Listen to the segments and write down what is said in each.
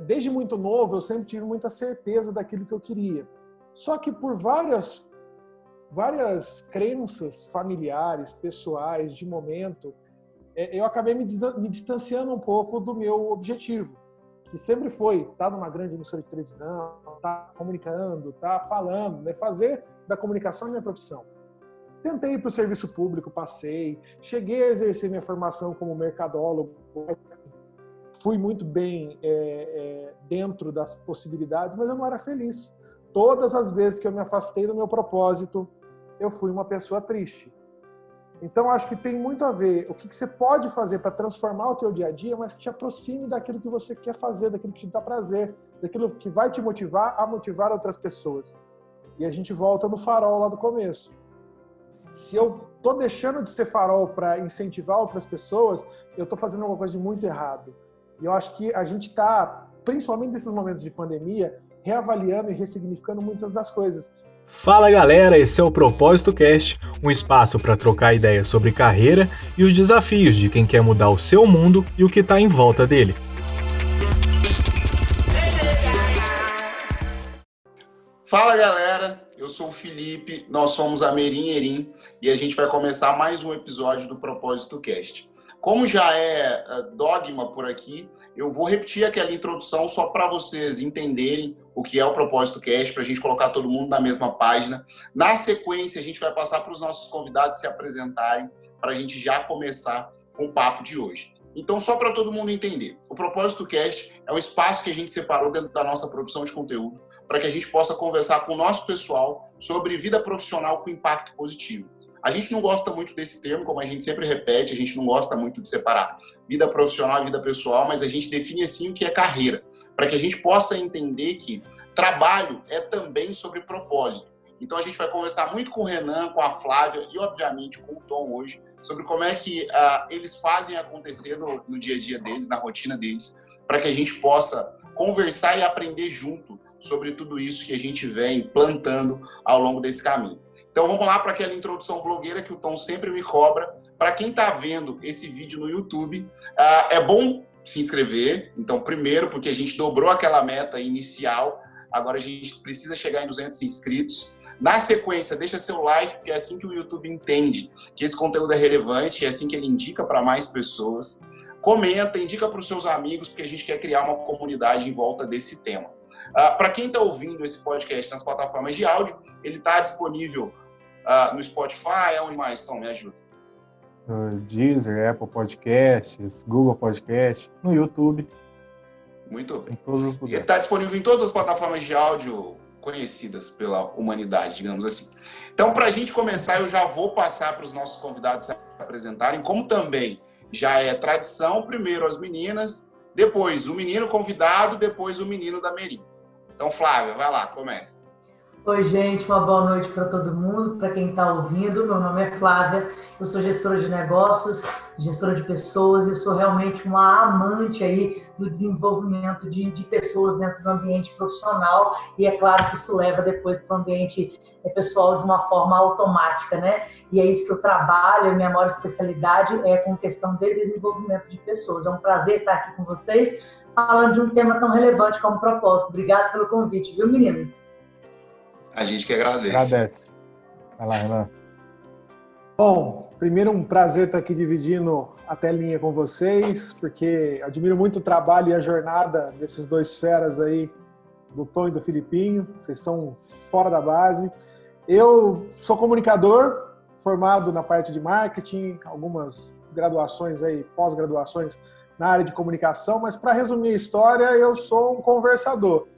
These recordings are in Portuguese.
desde muito novo, eu sempre tive muita certeza daquilo que eu queria. Só que por várias crenças familiares, pessoais, de momento, eu acabei me distanciando um pouco do meu objetivo, que sempre foi estar numa grande emissora de televisão, estar comunicando, estar falando, né? Fazer da comunicação minha profissão. Tentei ir para o serviço público, passei, cheguei a exercer minha formação como mercadólogo, fui muito bem dentro das possibilidades, mas eu não era feliz. Todas as vezes que eu me afastei do meu propósito, eu fui uma pessoa triste. Então, acho que tem muito a ver o que você pode fazer para transformar o teu dia a dia, mas que te aproxime daquilo que você quer fazer, daquilo que te dá prazer, daquilo que vai te motivar a motivar outras pessoas. E a gente volta no farol lá do começo. Se eu estou deixando de ser farol para incentivar outras pessoas, eu estou fazendo alguma coisa de muito errado. E eu acho que a gente está, principalmente nesses momentos de pandemia, reavaliando e ressignificando muitas das coisas. Fala galera, esse é o Propósito Cast, um espaço para trocar ideias sobre carreira e os desafios de quem quer mudar o seu mundo e o que está em volta dele. Fala galera, eu sou o Felipe, nós somos a Merim Erim e a gente vai começar mais um episódio do Propósito Cast. Como já é dogma por aqui, eu vou repetir aquela introdução só para vocês entenderem o que é o Propósito Cast, para a gente colocar todo mundo na mesma página. Na sequência, a gente vai passar para os nossos convidados se apresentarem, para a gente já começar com o papo de hoje. Então, só para todo mundo entender, o Propósito Cast é um espaço que a gente separou dentro da nossa produção de conteúdo, para que a gente possa conversar com o nosso pessoal sobre vida profissional com impacto positivo. A gente não gosta muito desse termo, como a gente sempre repete, a gente não gosta muito de separar vida profissional e vida pessoal, mas a gente define assim o que é carreira, para que a gente possa entender que trabalho é também sobre propósito. Então a gente vai conversar muito com o Renan, com a Flávia e obviamente com o Tom hoje, sobre como é que eles fazem acontecer no dia a dia deles, na rotina deles, para que a gente possa conversar e aprender junto sobre tudo isso que a gente vem plantando ao longo desse caminho. Então vamos lá para aquela introdução blogueira que o Tom sempre me cobra. Para quem está vendo esse vídeo no YouTube, é bom se inscrever. Então, primeiro, porque a gente dobrou aquela meta inicial, agora a gente precisa chegar em 200 inscritos. Na sequência, deixa seu like, porque é assim que o YouTube entende que esse conteúdo é relevante, é assim que ele indica para mais pessoas. Comenta, indica para os seus amigos, porque a gente quer criar uma comunidade em volta desse tema. Para quem está ouvindo esse podcast nas plataformas de áudio, ele está disponível no Spotify, aonde mais, Tom? Me ajuda. Deezer, Apple Podcasts, Google Podcasts, no YouTube. Muito bem. E está disponível em todas as plataformas de áudio conhecidas pela humanidade, digamos assim. Então, para a gente começar, eu já vou passar para os nossos convidados se apresentarem, como também já é tradição, primeiro as meninas, depois o menino convidado, depois o menino da Merim. Então, Flávia, vai lá, começa. Oi, gente, uma boa noite para todo mundo, para quem está ouvindo. Meu nome é Flávia, eu sou gestora de negócios, gestora de pessoas e sou realmente uma amante aí do desenvolvimento de pessoas dentro do ambiente profissional e é claro que isso leva depois para o ambiente pessoal de uma forma automática, né? E é isso que eu trabalho, a minha maior especialidade é com questão de desenvolvimento de pessoas. É um prazer estar aqui com vocês, falando de um tema tão relevante como propósito. Obrigada pelo convite, viu, meninas? A gente que agradece. Agradece. Vai lá, Renan. Bom, primeiro um prazer estar aqui dividindo a telinha com vocês, porque admiro muito o trabalho e a jornada desses dois feras aí, do Tom e do Filipinho. Vocês são fora da base. Eu sou comunicador, formado na parte de marketing, algumas graduações aí, pós-graduações na área de comunicação, mas para resumir a história, eu sou um conversador.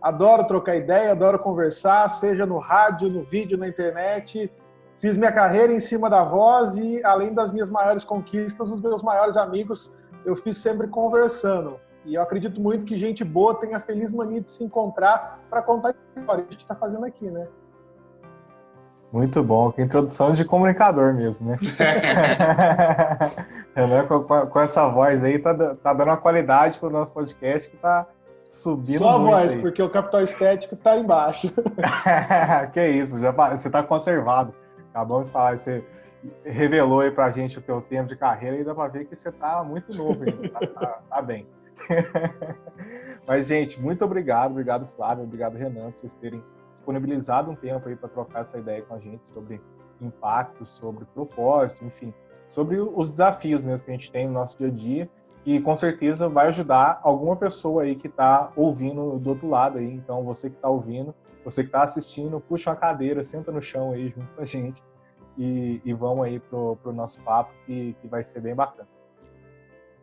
Adoro trocar ideia, adoro conversar, seja no rádio, no vídeo, na internet. Fiz minha carreira em cima da voz e, além das minhas maiores conquistas, os meus maiores amigos, eu fiz sempre conversando. E eu acredito muito que gente boa tem a feliz mania de se encontrar para contar a história que a gente está fazendo aqui, né? Muito bom, que introdução de comunicador mesmo, né? Renan, com essa voz aí, tá dando uma qualidade para o nosso podcast que tá subindo só a muito voz, aí. porque o capital estético tá embaixo. Que isso, você tá conservado. Acabamos de falar, você revelou aí pra gente o teu tempo de carreira e dá pra ver que você tá muito novo ainda, tá bem. Mas, gente, muito obrigado. Obrigado, Flávio. Obrigado, Renan, por vocês terem disponibilizado um tempo aí para trocar essa ideia com a gente sobre impacto, sobre propósito, enfim, sobre os desafios mesmo que a gente tem no nosso dia a dia e com certeza vai ajudar alguma pessoa aí que está ouvindo do outro lado aí. Então, você que está ouvindo, você que está assistindo, puxa uma cadeira, senta no chão aí junto com a gente e vamos aí pro nosso papo que vai ser bem bacana.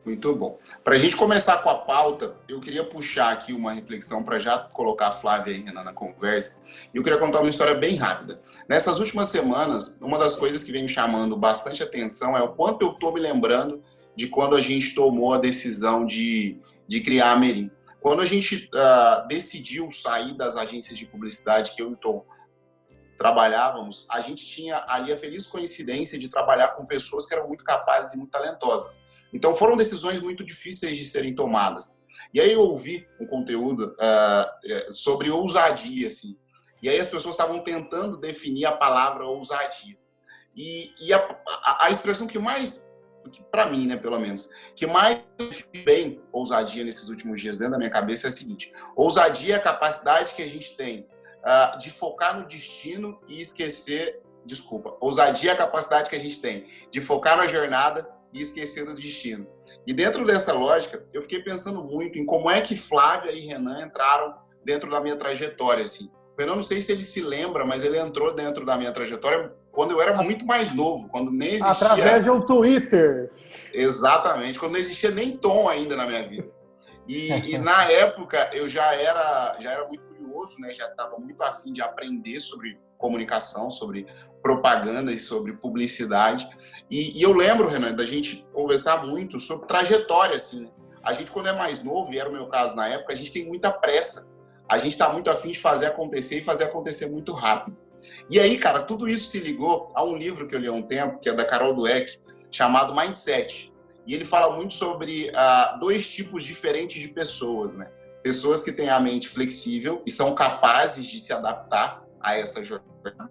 Muito bom. Para a gente começar com a pauta, eu queria puxar aqui uma reflexão para já colocar a Flávia e a Renan na conversa. E eu queria contar uma história bem rápida. Nessas últimas semanas, uma das coisas que vem me chamando bastante atenção é o quanto eu estou me lembrando de quando a gente tomou a decisão de criar a Merim. Quando a gente decidiu sair das agências de publicidade que eu e o Tom trabalhávamos, a gente tinha ali a feliz coincidência de trabalhar com pessoas que eram muito capazes e muito talentosas. Então, foram decisões muito difíceis de serem tomadas. E aí eu ouvi um conteúdo sobre ousadia, assim. E aí as pessoas estavam tentando definir a palavra ousadia. E a expressão que mais, para mim, né, pelo menos, que mais define bem ousadia nesses últimos dias dentro da minha cabeça é a seguinte: ousadia é a capacidade que a gente tem de focar no destino e esquecer... ousadia é a capacidade que a gente tem de focar na jornada e esquecer do destino. E dentro dessa lógica, eu fiquei pensando muito em como é que Flávia e Renan entraram dentro da minha trajetória, assim. Eu não sei se ele se lembra, mas ele entrou dentro da minha trajetória quando eu era muito mais novo, quando nem existia... Através de um Twitter. Exatamente, quando não existia nem Tom ainda na minha vida. E na época eu já era muito curioso, né? Já estava muito afim de aprender sobre comunicação, sobre propaganda e sobre publicidade. E eu lembro, Renan, da gente conversar muito sobre trajetória, assim, né? A gente, quando é mais novo, e era o meu caso na época, a gente tem muita pressa. A gente está muito afim de fazer acontecer e fazer acontecer muito rápido. E aí, cara, tudo isso se ligou a um livro que eu li há um tempo, que é da Carol Dweck, chamado Mindset. E ele fala muito sobre dois tipos diferentes de pessoas, né? Pessoas que têm a mente flexível e são capazes de se adaptar a essa jornada,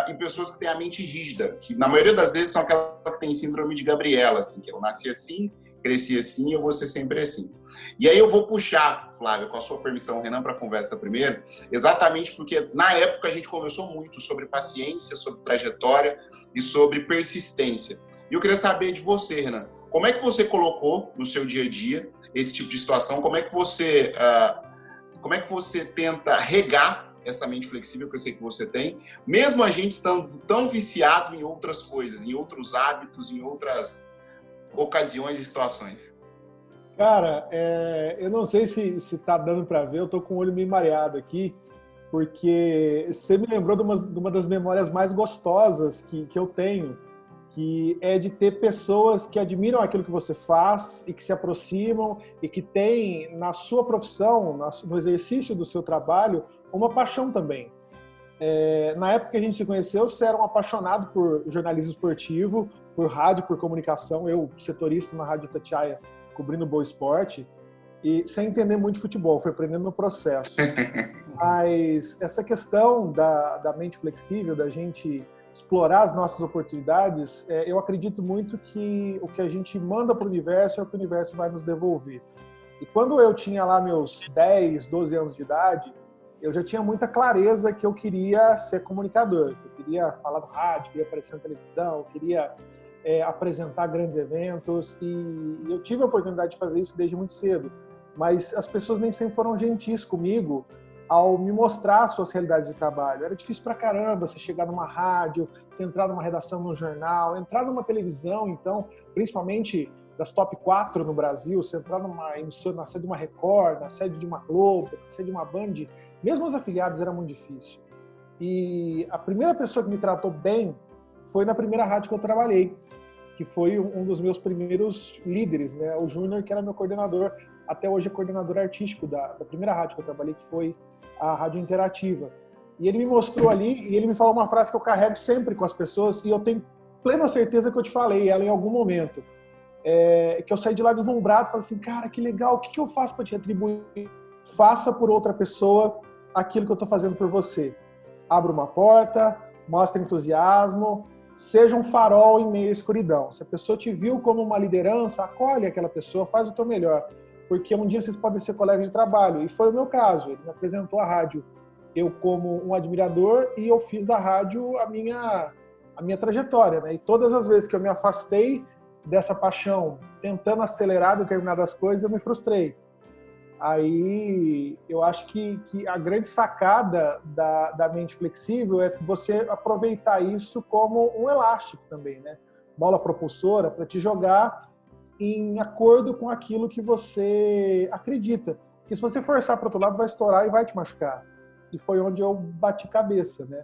e pessoas que têm a mente rígida, que na maioria das vezes são aquelas que têm síndrome de Gabriela, assim, que eu nasci assim, cresci assim, eu vou ser sempre assim. E aí eu vou puxar, Flávia, com a sua permissão, Renan, para a conversa primeiro, exatamente porque na época a gente conversou muito sobre paciência, sobre trajetória e sobre persistência. E eu queria saber de você, Renan, como é que você colocou no seu dia a dia esse tipo de situação? Como é que você tenta regar essa mente flexível que eu sei que você tem, mesmo a gente estando tão viciado em outras coisas, em outros hábitos, em outras ocasiões e situações? Cara, eu não sei se tá dando para ver, eu tô com o olho meio mareado aqui, porque você me lembrou de uma das memórias mais gostosas que eu tenho, que é de ter pessoas que admiram aquilo que você faz e que se aproximam e que têm na sua profissão, no exercício do seu trabalho, uma paixão também. Na época que a gente se conheceu, você era um apaixonado por jornalismo esportivo, por rádio, por comunicação, eu setorista na Rádio Itatiaia, cobrindo Boa Esporte, e sem entender muito de futebol, foi aprendendo no processo. Mas essa questão da mente flexível, da gente explorar as nossas oportunidades, eu acredito muito que o que a gente manda para o universo é o que o universo vai nos devolver. E quando eu tinha lá meus 10, 12 anos de idade, eu já tinha muita clareza que eu queria ser comunicador, que eu queria falar no rádio, queria aparecer na televisão, queria apresentar grandes eventos, e eu tive a oportunidade de fazer isso desde muito cedo. Mas as pessoas nem sempre foram gentis comigo ao me mostrar suas realidades de trabalho. Era difícil pra caramba você chegar numa rádio, você entrar numa redação num jornal, entrar numa televisão, então, principalmente das top 4 no Brasil, você entrar numa emissora, na sede de uma Record, na sede de uma Globo, na sede de uma Band, mesmo os afiliados era muito difícil. E a primeira pessoa que me tratou bem foi na primeira rádio que eu trabalhei, que foi um dos meus primeiros líderes, né? O Júnior, que era meu coordenador, até hoje é coordenador artístico da primeira rádio que eu trabalhei, que foi a Rádio Interativa. E ele me mostrou ali, e ele me falou uma frase que eu carrego sempre com as pessoas, e eu tenho plena certeza que eu te falei ela em algum momento, que eu saí de lá deslumbrado, falei assim, cara, que legal, o que eu faço para te retribuir? Faça por outra pessoa aquilo que eu estou fazendo por você. Abra uma porta, mostre entusiasmo, seja um farol em meio à escuridão. Se a pessoa te viu como uma liderança, acolhe aquela pessoa, faz o teu melhor. porque um dia vocês podem ser colegas de trabalho. E foi o meu caso. Ele me apresentou a rádio, eu como um admirador, e eu fiz da rádio a minha trajetória, né? E todas as vezes que eu me afastei dessa paixão, tentando acelerar determinadas coisas, eu me frustrei. Aí eu acho que a grande sacada da mente flexível é você aproveitar isso como um elástico também, né? Bola propulsora para te jogar em acordo com aquilo que você acredita. Porque se você forçar para o outro lado, vai estourar e vai te machucar. E foi onde eu bati cabeça, né?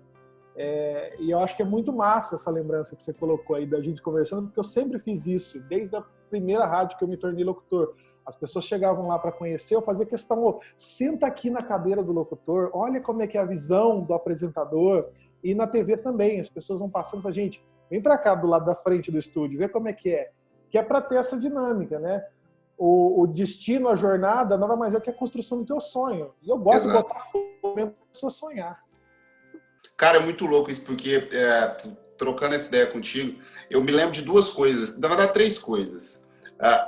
E eu acho que é muito massa essa lembrança que você colocou aí da gente conversando, porque eu sempre fiz isso, desde a primeira rádio que eu me tornei locutor. As pessoas chegavam lá para conhecer, eu fazia questão, senta aqui na cadeira do locutor, olha como é que é a visão do apresentador. E na TV também, as pessoas vão passando para a gente, vem para cá do lado da frente do estúdio, vê como é. Que é para ter essa dinâmica, né? O destino, a jornada, nada mais é que a construção do teu sonho. E eu gosto de botar fogo para a pessoa sonhar. Cara, é muito louco isso, porque trocando essa ideia contigo, eu me lembro de duas coisas, na verdade 3 coisas.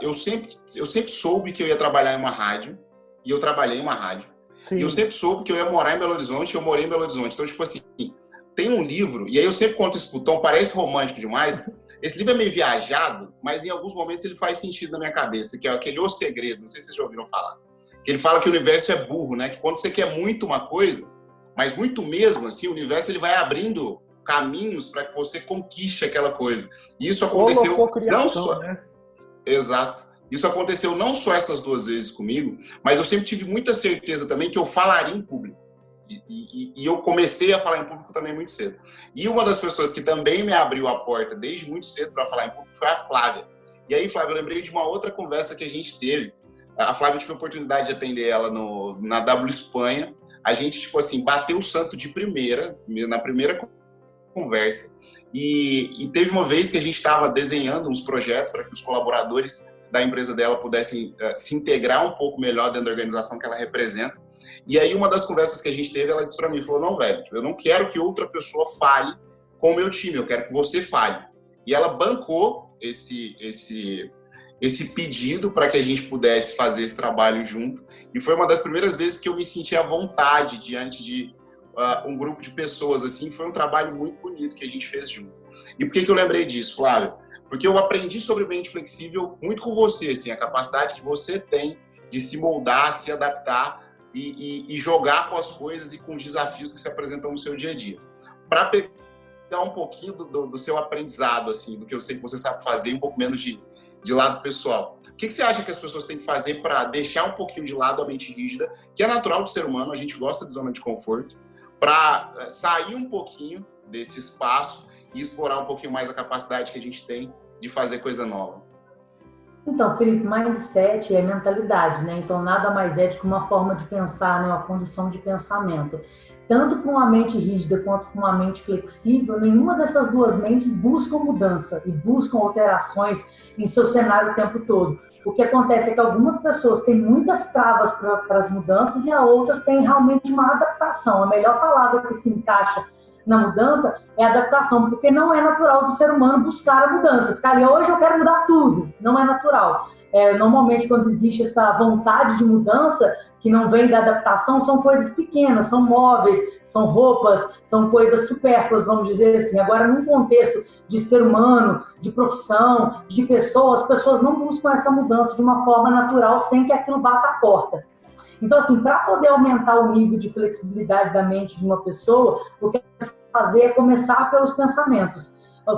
Eu sempre soube que eu ia trabalhar em uma rádio, e eu trabalhei em uma rádio. Sim. E eu sempre soube que eu ia morar em Belo Horizonte, e eu morei em Belo Horizonte. Então, tipo assim, tem um livro, e aí eu sempre conto isso pro Tom, parece romântico demais. Esse livro é meio viajado, mas em alguns momentos ele faz sentido na minha cabeça, que é aquele O Segredo, não sei se vocês já ouviram falar. Que ele fala que o universo é burro, né? Que quando você quer muito uma coisa, mas muito mesmo, assim, o universo ele vai abrindo caminhos para que você conquiste aquela coisa. E isso aconteceu não só... Né? Exato. Isso aconteceu não só essas 2 vezes comigo, mas eu sempre tive muita certeza também que eu falaria em público. E eu comecei a falar em público também muito cedo. E uma das pessoas que também me abriu a porta desde muito cedo para falar em público foi a Flávia. E aí, Flávia, eu lembrei de uma outra conversa que a gente teve. A Flávia, eu tive a oportunidade de atender ela na W Espanha. A gente, tipo assim, bateu o santo de primeira, na primeira conversa. E teve uma vez que a gente estava desenhando uns projetos para que os colaboradores da empresa dela pudessem se integrar um pouco melhor dentro da organização que ela representa. E aí, uma das conversas que a gente teve, ela disse para mim, falou, não, velho, eu não quero que outra pessoa fale com o meu time, eu quero que você fale. E ela bancou esse pedido para que a gente pudesse fazer esse trabalho junto. E foi uma das primeiras vezes que eu me senti à vontade diante de um grupo de pessoas. Assim, foi um trabalho muito bonito que a gente fez junto. E por que eu lembrei disso, Flávio? Porque eu aprendi sobre mente flexível muito com você, assim, a capacidade que você tem de se moldar, se adaptar e jogar com as coisas e com os desafios que se apresentam no seu dia a dia. Para pegar um pouquinho do seu aprendizado, assim, do que eu sei que você sabe fazer, um pouco menos de lado pessoal. O que você acha que as pessoas têm que fazer para deixar um pouquinho de lado a mente rígida, que é natural do ser humano, a gente gosta de zona de conforto, para sair um pouquinho desse espaço e explorar um pouquinho mais a capacidade que a gente tem de fazer coisa nova? Então, Felipe, mindset é mentalidade, né? Então, nada mais é do que uma forma de pensar, né? Uma condição de pensamento. Tanto com uma mente rígida quanto com uma mente flexível, nenhuma dessas 2 mentes buscam mudança e buscam alterações em seu cenário o tempo todo. O que acontece é que algumas pessoas têm muitas travas para as mudanças e outras têm realmente uma adaptação. A melhor palavra que se encaixa na mudança é adaptação, porque não é natural do ser humano buscar a mudança. Ficar ali, hoje eu quero mudar tudo. Não é natural. Normalmente, quando existe essa vontade de mudança, que não vem da adaptação, são coisas pequenas, são móveis, são roupas, são coisas supérfluas, vamos dizer assim. Agora, num contexto de ser humano, de profissão, de pessoas, as pessoas não buscam essa mudança de uma forma natural sem que aquilo bata a porta. Então, assim, para poder aumentar o nível de flexibilidade da mente de uma pessoa, o que é fazer é começar pelos pensamentos.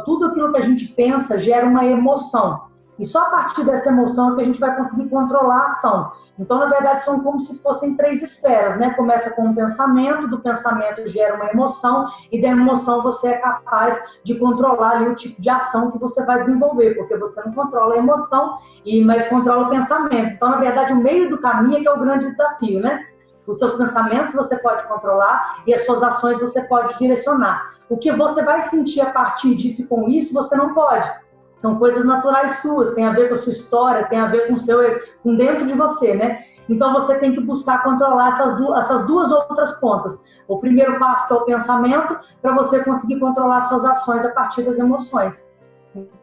Tudo aquilo que a gente pensa gera uma emoção. E só a partir dessa emoção é que a gente vai conseguir controlar a ação. Então, na verdade, são como se fossem 3 esferas, né? Começa com um pensamento, do pensamento gera uma emoção, e da emoção você é capaz de controlar ali o tipo de ação que você vai desenvolver, porque você não controla a emoção, mas controla o pensamento. Então, na verdade, o meio do caminho é que é o grande desafio, né? Os seus pensamentos você pode controlar e as suas ações você pode direcionar. O que você vai sentir a partir disso e com isso, você não pode. São coisas naturais suas, tem a ver com a sua história, tem a ver com dentro de você, né? Então, você tem que buscar controlar essas duas outras pontas. O primeiro passo que é o pensamento, para você conseguir controlar suas ações a partir das emoções.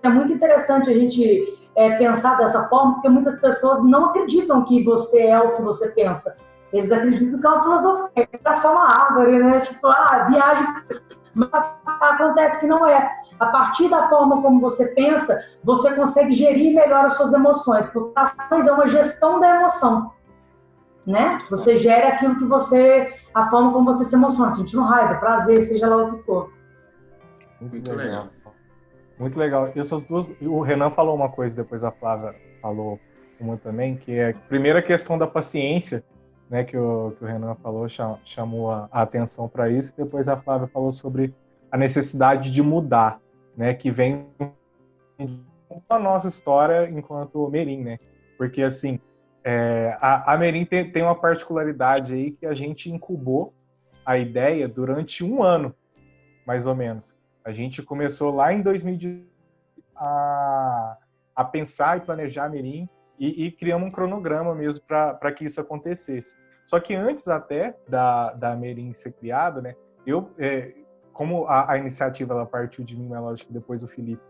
É muito interessante a gente pensar dessa forma, porque muitas pessoas não acreditam que você é o que você pensa. Eles acreditam que é uma filosofia, é traçar uma árvore, né? Tipo, viagem. Mas acontece que não é. A partir da forma como você pensa, você consegue gerir melhor as suas emoções, porque ações é uma gestão da emoção, né? Você gera aquilo que você, a forma como você se emociona, sentindo raiva, prazer, seja lá o que for. Muito legal. Muito legal. Essas duas, o Renan falou uma coisa, depois a Flávia falou uma também, que é a primeira questão da paciência, né, que o Renan falou, chamou a atenção para isso, depois a Flávia falou sobre a necessidade de mudar, né, que vem da nossa história enquanto Merim, né, porque assim, a Merim tem uma particularidade aí que a gente incubou a ideia durante 1 ano, mais ou menos. A gente começou lá em 2018 a pensar e planejar a Merim e criamos um cronograma mesmo para que isso acontecesse. Só que antes até da Merim ser criada, né, como a iniciativa ela partiu de mim, é lógico que depois o Felipe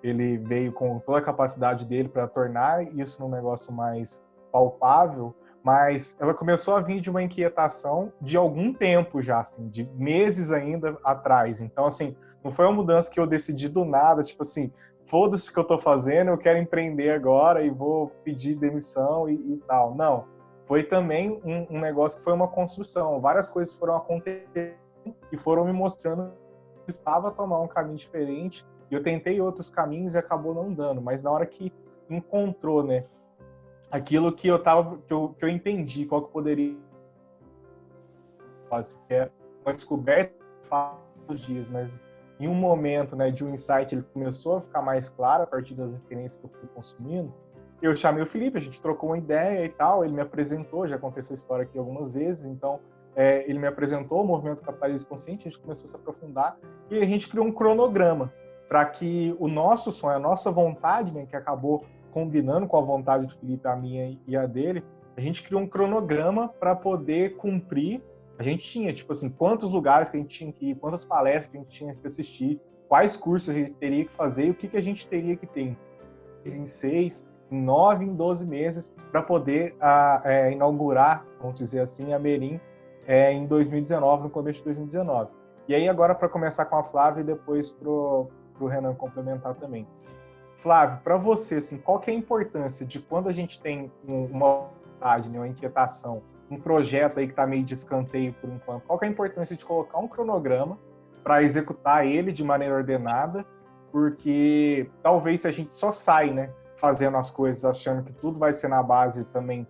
ele veio com toda a capacidade dele para tornar isso num negócio mais palpável, mas ela começou a vir de uma inquietação de algum tempo já, assim, de meses ainda atrás. Então, assim, não foi uma mudança que eu decidi do nada, tipo assim, foda-se o que eu tô fazendo, eu quero empreender agora e vou pedir demissão e tal. Não, foi também um negócio que foi uma construção. Várias coisas foram acontecendo e foram me mostrando que estava a tomar um caminho diferente. E eu tentei outros caminhos e acabou não dando. Mas na hora que encontrou, né, aquilo que eu entendi, qual que poderia fazer, que é uma descoberta dos dias, mas em um momento, né, de um insight, ele começou a ficar mais claro a partir das referências que eu fui consumindo. Eu chamei o Felipe, a gente trocou uma ideia e tal, ele me apresentou, já aconteceu a história aqui algumas vezes, então ele me apresentou o movimento capitalismo consciente, a gente começou a se aprofundar e a gente criou um cronograma para que o nosso sonho, a nossa vontade, né, que acabou combinando com a vontade do Felipe, a minha e a dele, a gente criou um cronograma para poder cumprir. A gente tinha, tipo assim, quantos lugares que a gente tinha que ir, quantas palestras que a gente tinha que assistir, quais cursos a gente teria que fazer e o que a gente teria que ter em 6, em 9, em 12 meses para poder inaugurar, vamos dizer assim, a Merim em 2019, no começo de 2019. E aí agora para começar com a Flávia e depois pro Renan complementar também. Flávio, para você, assim, qual que é a importância de quando a gente tem uma vontade, uma inquietação, um projeto aí que está meio de escanteio por enquanto, qual que é a importância de colocar um cronograma para executar ele de maneira ordenada, porque talvez se a gente só sai, né, fazendo as coisas achando que tudo vai ser na base também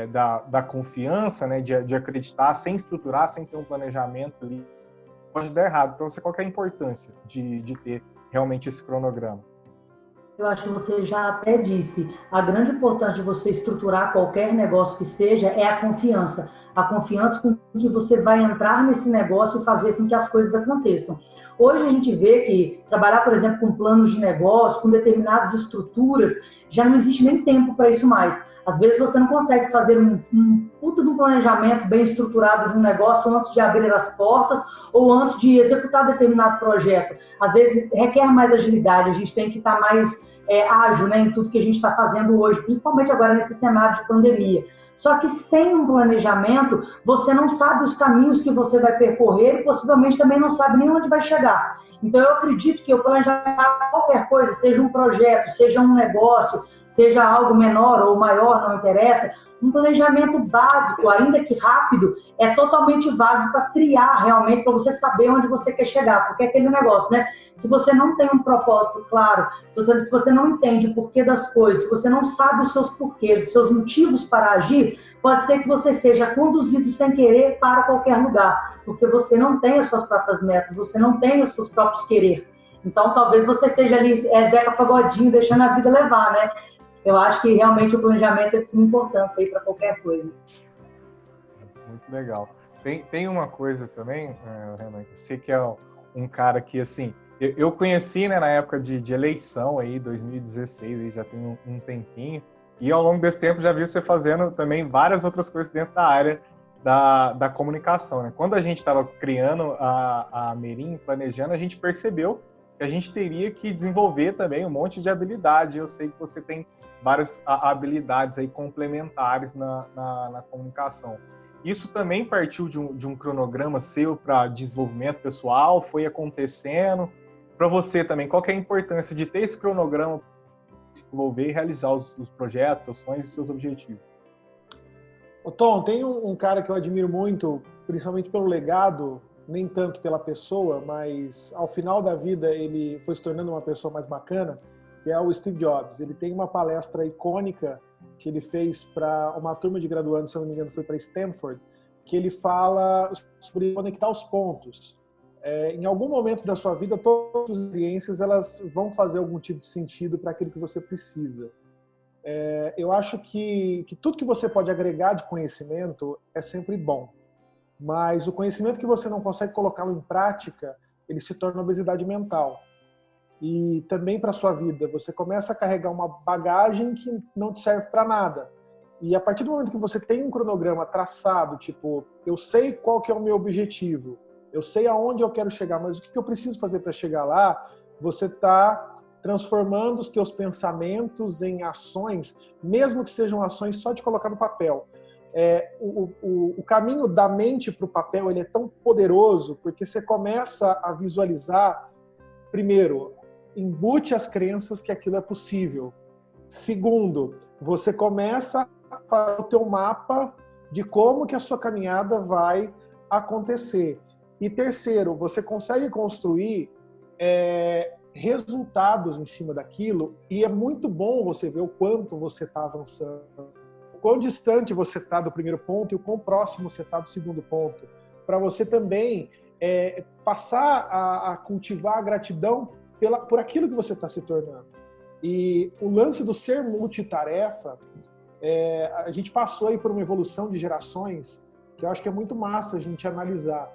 da confiança, né, de acreditar, sem estruturar, sem ter um planejamento ali, pode dar errado. Então, qual que é a importância de ter realmente esse cronograma? Eu acho que você já até disse, a grande importância de você estruturar qualquer negócio que seja é a confiança. A confiança com que você vai entrar nesse negócio e fazer com que as coisas aconteçam. Hoje a gente vê que trabalhar, por exemplo, com planos de negócio, com determinadas estruturas, já não existe nem tempo para isso mais. Às vezes você não consegue fazer um puta de um planejamento bem estruturado de um negócio antes de abrir as portas ou antes de executar determinado projeto. Às vezes requer mais agilidade, a gente tem que estar mais ágil, né, em tudo que a gente está fazendo hoje, principalmente agora nesse cenário de pandemia. Só que sem um planejamento, você não sabe os caminhos que você vai percorrer e possivelmente também não sabe nem onde vai chegar. Então eu acredito que o planejamento qualquer coisa, seja um projeto, seja um negócio, seja algo menor ou maior, não interessa, um planejamento básico, ainda que rápido, é totalmente válido para triar realmente, para você saber onde você quer chegar, porque é aquele negócio, né? Se você não tem um propósito claro, se você não entende o porquê das coisas, se você não sabe os seus porquês, os seus motivos para agir, pode ser que você seja conduzido sem querer para qualquer lugar, porque você não tem as suas próprias metas, você não tem os seus próprios querer. Então, talvez você seja ali Zeca Pagodinho, deixando a vida levar, né? Eu acho que realmente o planejamento é de suma importância aí para qualquer coisa. Muito legal. Tem uma coisa também, Renan, você que é um cara que, assim, eu conheci, né, na época de eleição aí, 2016, aí já tem um tempinho, e ao longo desse tempo já vi você fazendo também várias outras coisas dentro da área da comunicação, né? Quando a gente estava criando a Merim, planejando, a gente percebeu que a gente teria que desenvolver também um monte de habilidade. Eu sei que você tem várias habilidades aí complementares na comunicação. Isso também partiu de um cronograma seu para desenvolvimento pessoal? Foi acontecendo? Para você também, qual que é a importância de ter esse cronograma para se desenvolver e realizar os projetos, seus sonhos e seus objetivos? Ô Tom, tem um cara que eu admiro muito, principalmente pelo legado, nem tanto pela pessoa, mas ao final da vida ele foi se tornando uma pessoa mais bacana, que é o Steve Jobs. Ele tem uma palestra icônica que ele fez para uma turma de graduandos, se eu não me engano, foi para Stanford, que ele fala sobre conectar os pontos. Em algum momento da sua vida, todas as experiências elas vão fazer algum tipo de sentido para aquilo que você precisa. Eu acho que tudo que você pode agregar de conhecimento é sempre bom, mas o conhecimento que você não consegue colocá-lo em prática, ele se torna obesidade mental. E também para a sua vida, você começa a carregar uma bagagem que não te serve para nada. E a partir do momento que você tem um cronograma traçado, tipo, eu sei qual que é o meu objetivo, eu sei aonde eu quero chegar, mas o que eu preciso fazer para chegar lá, você está transformando os teus pensamentos em ações, mesmo que sejam ações só de colocar no papel. O caminho da mente para o papel ele é tão poderoso porque você começa a visualizar, primeiro, embute as crenças que aquilo é possível. Segundo, você começa a fazer o teu mapa de como que a sua caminhada vai acontecer. E terceiro, você consegue construir resultados em cima daquilo e é muito bom você ver o quanto você está avançando, o quão distante você está do primeiro ponto e o quão próximo você está do segundo ponto, para você também passar a cultivar a gratidão por aquilo que você está se tornando. E o lance do ser multitarefa, a gente passou aí por uma evolução de gerações que eu acho que é muito massa a gente analisar.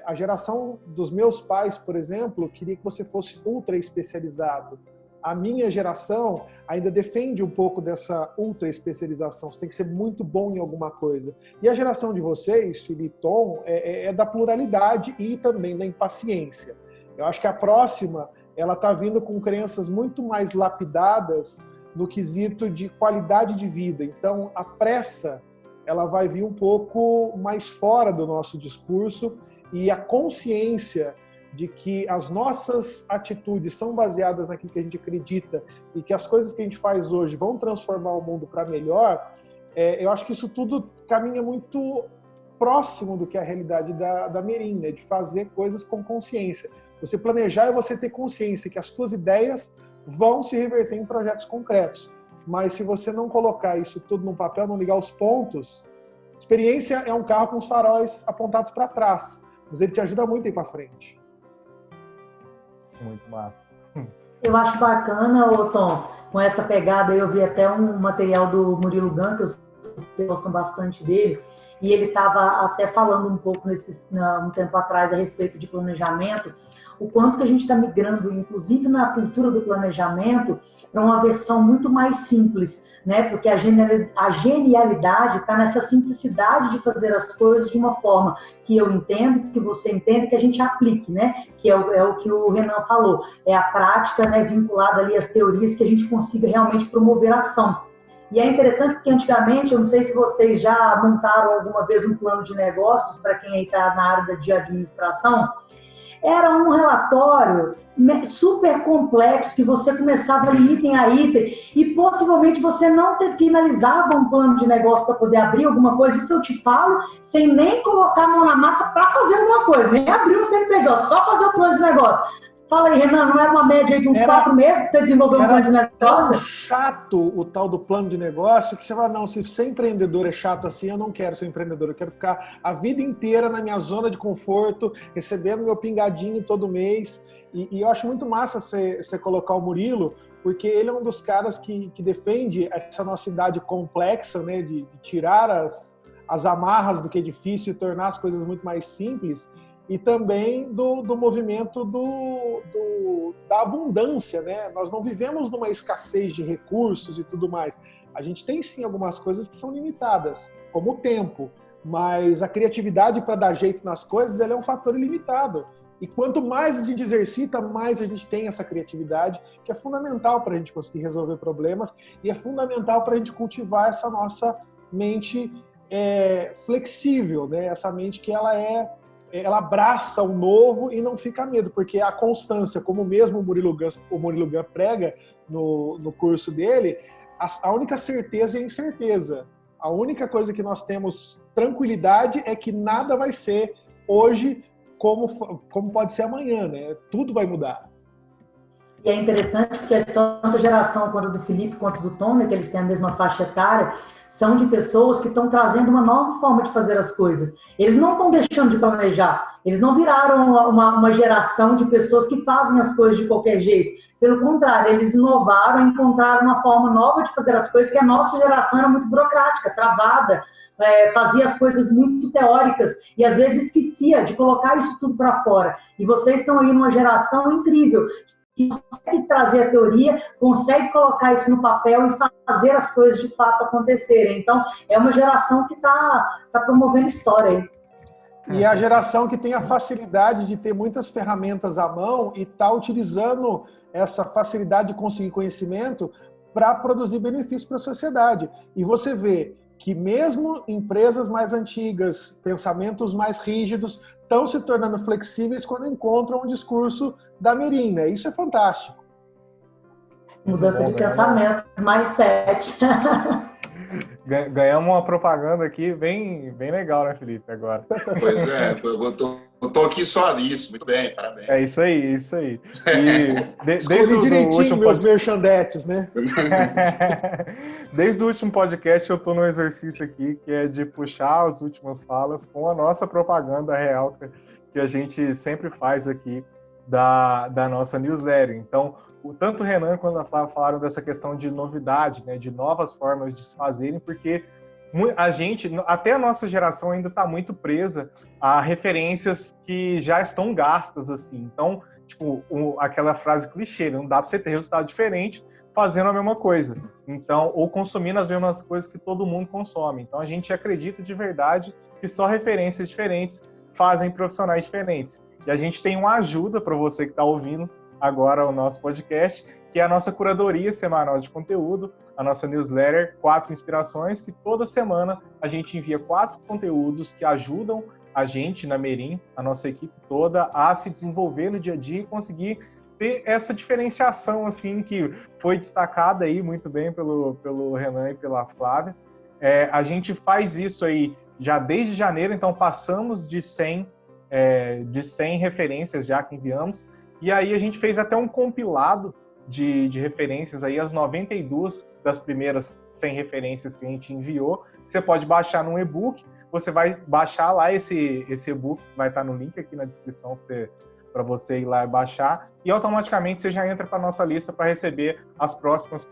A geração dos meus pais, por exemplo, queria que você fosse ultra especializado. A minha geração ainda defende um pouco dessa ultra especialização. Você tem que ser muito bom em alguma coisa. E a geração de vocês, Felipe, Tom, é da pluralidade e também da impaciência. Eu acho que a próxima, ela está vindo com crenças muito mais lapidadas no quesito de qualidade de vida. Então, a pressa, ela vai vir um pouco mais fora do nosso discurso e a consciência de que as nossas atitudes são baseadas naquilo que a gente acredita e que as coisas que a gente faz hoje vão transformar o mundo para melhor, eu acho que isso tudo caminha muito próximo do que é a realidade da Merim, né? De fazer coisas com consciência. Você planejar é você ter consciência que as suas ideias vão se reverter em projetos concretos. Mas se você não colocar isso tudo no papel, não ligar os pontos, experiência é um carro com os faróis apontados para trás, mas ele te ajuda muito a ir para frente. Muito massa. Eu acho bacana, Tom, com essa pegada, eu vi até um material do Murilo Gun, que eu gosto bastante dele, e ele estava até falando um pouco um tempo atrás a respeito de planejamento, o quanto que a gente está migrando, inclusive na cultura do planejamento, para uma versão muito mais simples, né? Porque a genialidade está nessa simplicidade de fazer as coisas de uma forma que eu entendo, que você entende, que a gente aplique, né? Que é o que o Renan falou, é a prática, né, vinculada ali às teorias, que a gente consiga realmente promover a ação. E é interessante porque antigamente, eu não sei se vocês já montaram alguma vez um plano de negócios, para quem está na área de administração, era um relatório super complexo, que você começava item a item, e possivelmente você não finalizava um plano de negócio para poder abrir alguma coisa. Isso eu te falo, sem nem colocar a mão na massa para fazer alguma coisa, nem abrir um CNPJ, só fazer o plano de negócio. Fala aí, Renan, não era uma média de uns 4 meses que você desenvolveu um plano de negócio? Era chato o tal do plano de negócio, que você fala, não, se ser empreendedor é chato assim, eu não quero ser empreendedor, eu quero ficar a vida inteira na minha zona de conforto, recebendo meu pingadinho todo mês. E eu acho muito massa você colocar o Murilo, porque ele é um dos caras que defende essa nossa idade complexa, né, de tirar as amarras do que é difícil e tornar as coisas muito mais simples. E também do movimento da abundância, né? Nós não vivemos numa escassez de recursos e tudo mais. A gente tem sim algumas coisas que são limitadas, como o tempo, mas a criatividade para dar jeito nas coisas ela é um fator ilimitado. E quanto mais a gente exercita, mais a gente tem essa criatividade, que é fundamental para a gente conseguir resolver problemas e é fundamental para a gente cultivar essa nossa mente flexível, né? Essa mente que ela abraça o novo e não fica medo, porque a constância, como mesmo o Murilo Gun prega no curso dele, a única certeza é a incerteza. A única coisa que nós temos tranquilidade é que nada vai ser hoje como pode ser amanhã, né? Tudo vai mudar. E é interessante porque tanto a geração quanto do Felipe quanto do Tom, né, que eles têm a mesma faixa etária, são de pessoas que estão trazendo uma nova forma de fazer as coisas. Eles não estão deixando de planejar. Eles não viraram uma geração de pessoas que fazem as coisas de qualquer jeito. Pelo contrário, eles inovaram, encontraram uma forma nova de fazer as coisas, que a nossa geração era muito burocrática, travada, fazia as coisas muito teóricas e às vezes esquecia de colocar isso tudo para fora. E vocês estão aí numa geração incrível, que consegue trazer a teoria, consegue colocar isso no papel e fazer as coisas de fato acontecerem. Então, é uma geração que está promovendo história aí. E a geração que tem a facilidade de ter muitas ferramentas à mão e está utilizando essa facilidade de conseguir conhecimento para produzir benefícios para a sociedade. E você vê que mesmo empresas mais antigas, pensamentos mais rígidos, estão se tornando flexíveis quando encontram um discurso da Merim, né? Isso é fantástico. Mudança de pensamento, mindset. Ganhamos uma propaganda aqui bem legal, né, Felipe, agora. Pois é, eu tô aqui só nisso. Muito bem, parabéns. É isso aí, isso aí. Escolhi direitinho meus merchandetes, né? Desde o último podcast eu tô no exercício aqui, que é de puxar as últimas falas com a nossa propaganda real que a gente sempre faz aqui da nossa newsletter. Então, tanto o Renan quanto a Flávia falaram dessa questão de novidade, né, de novas formas de se fazerem, porque a gente, até a nossa geração ainda está muito presa a referências que já estão gastas, assim. Então, tipo, aquela frase clichê, não dá para você ter resultado diferente fazendo a mesma coisa. Então, ou consumindo as mesmas coisas que todo mundo consome. Então, a gente acredita de verdade que só referências diferentes fazem profissionais diferentes. E a gente tem uma ajuda para você que está ouvindo agora o nosso podcast, que é a nossa curadoria semanal de conteúdo, a nossa newsletter 4 Inspirações, que toda semana a gente envia 4 conteúdos que ajudam a gente na Merim, a nossa equipe toda, a se desenvolver no dia a dia e conseguir ter essa diferenciação assim que foi destacada aí muito bem pelo Renan e pela Flávia. A gente faz isso aí já desde janeiro, então passamos de 100 referências já que enviamos. E aí a gente fez até um compilado de referências aí, as 92 das primeiras 100 referências que a gente enviou. Você pode baixar num e-book, você vai baixar lá esse e-book, vai estar no link aqui na descrição para você ir lá e baixar, e automaticamente você já entra para a nossa lista para receber as próximas.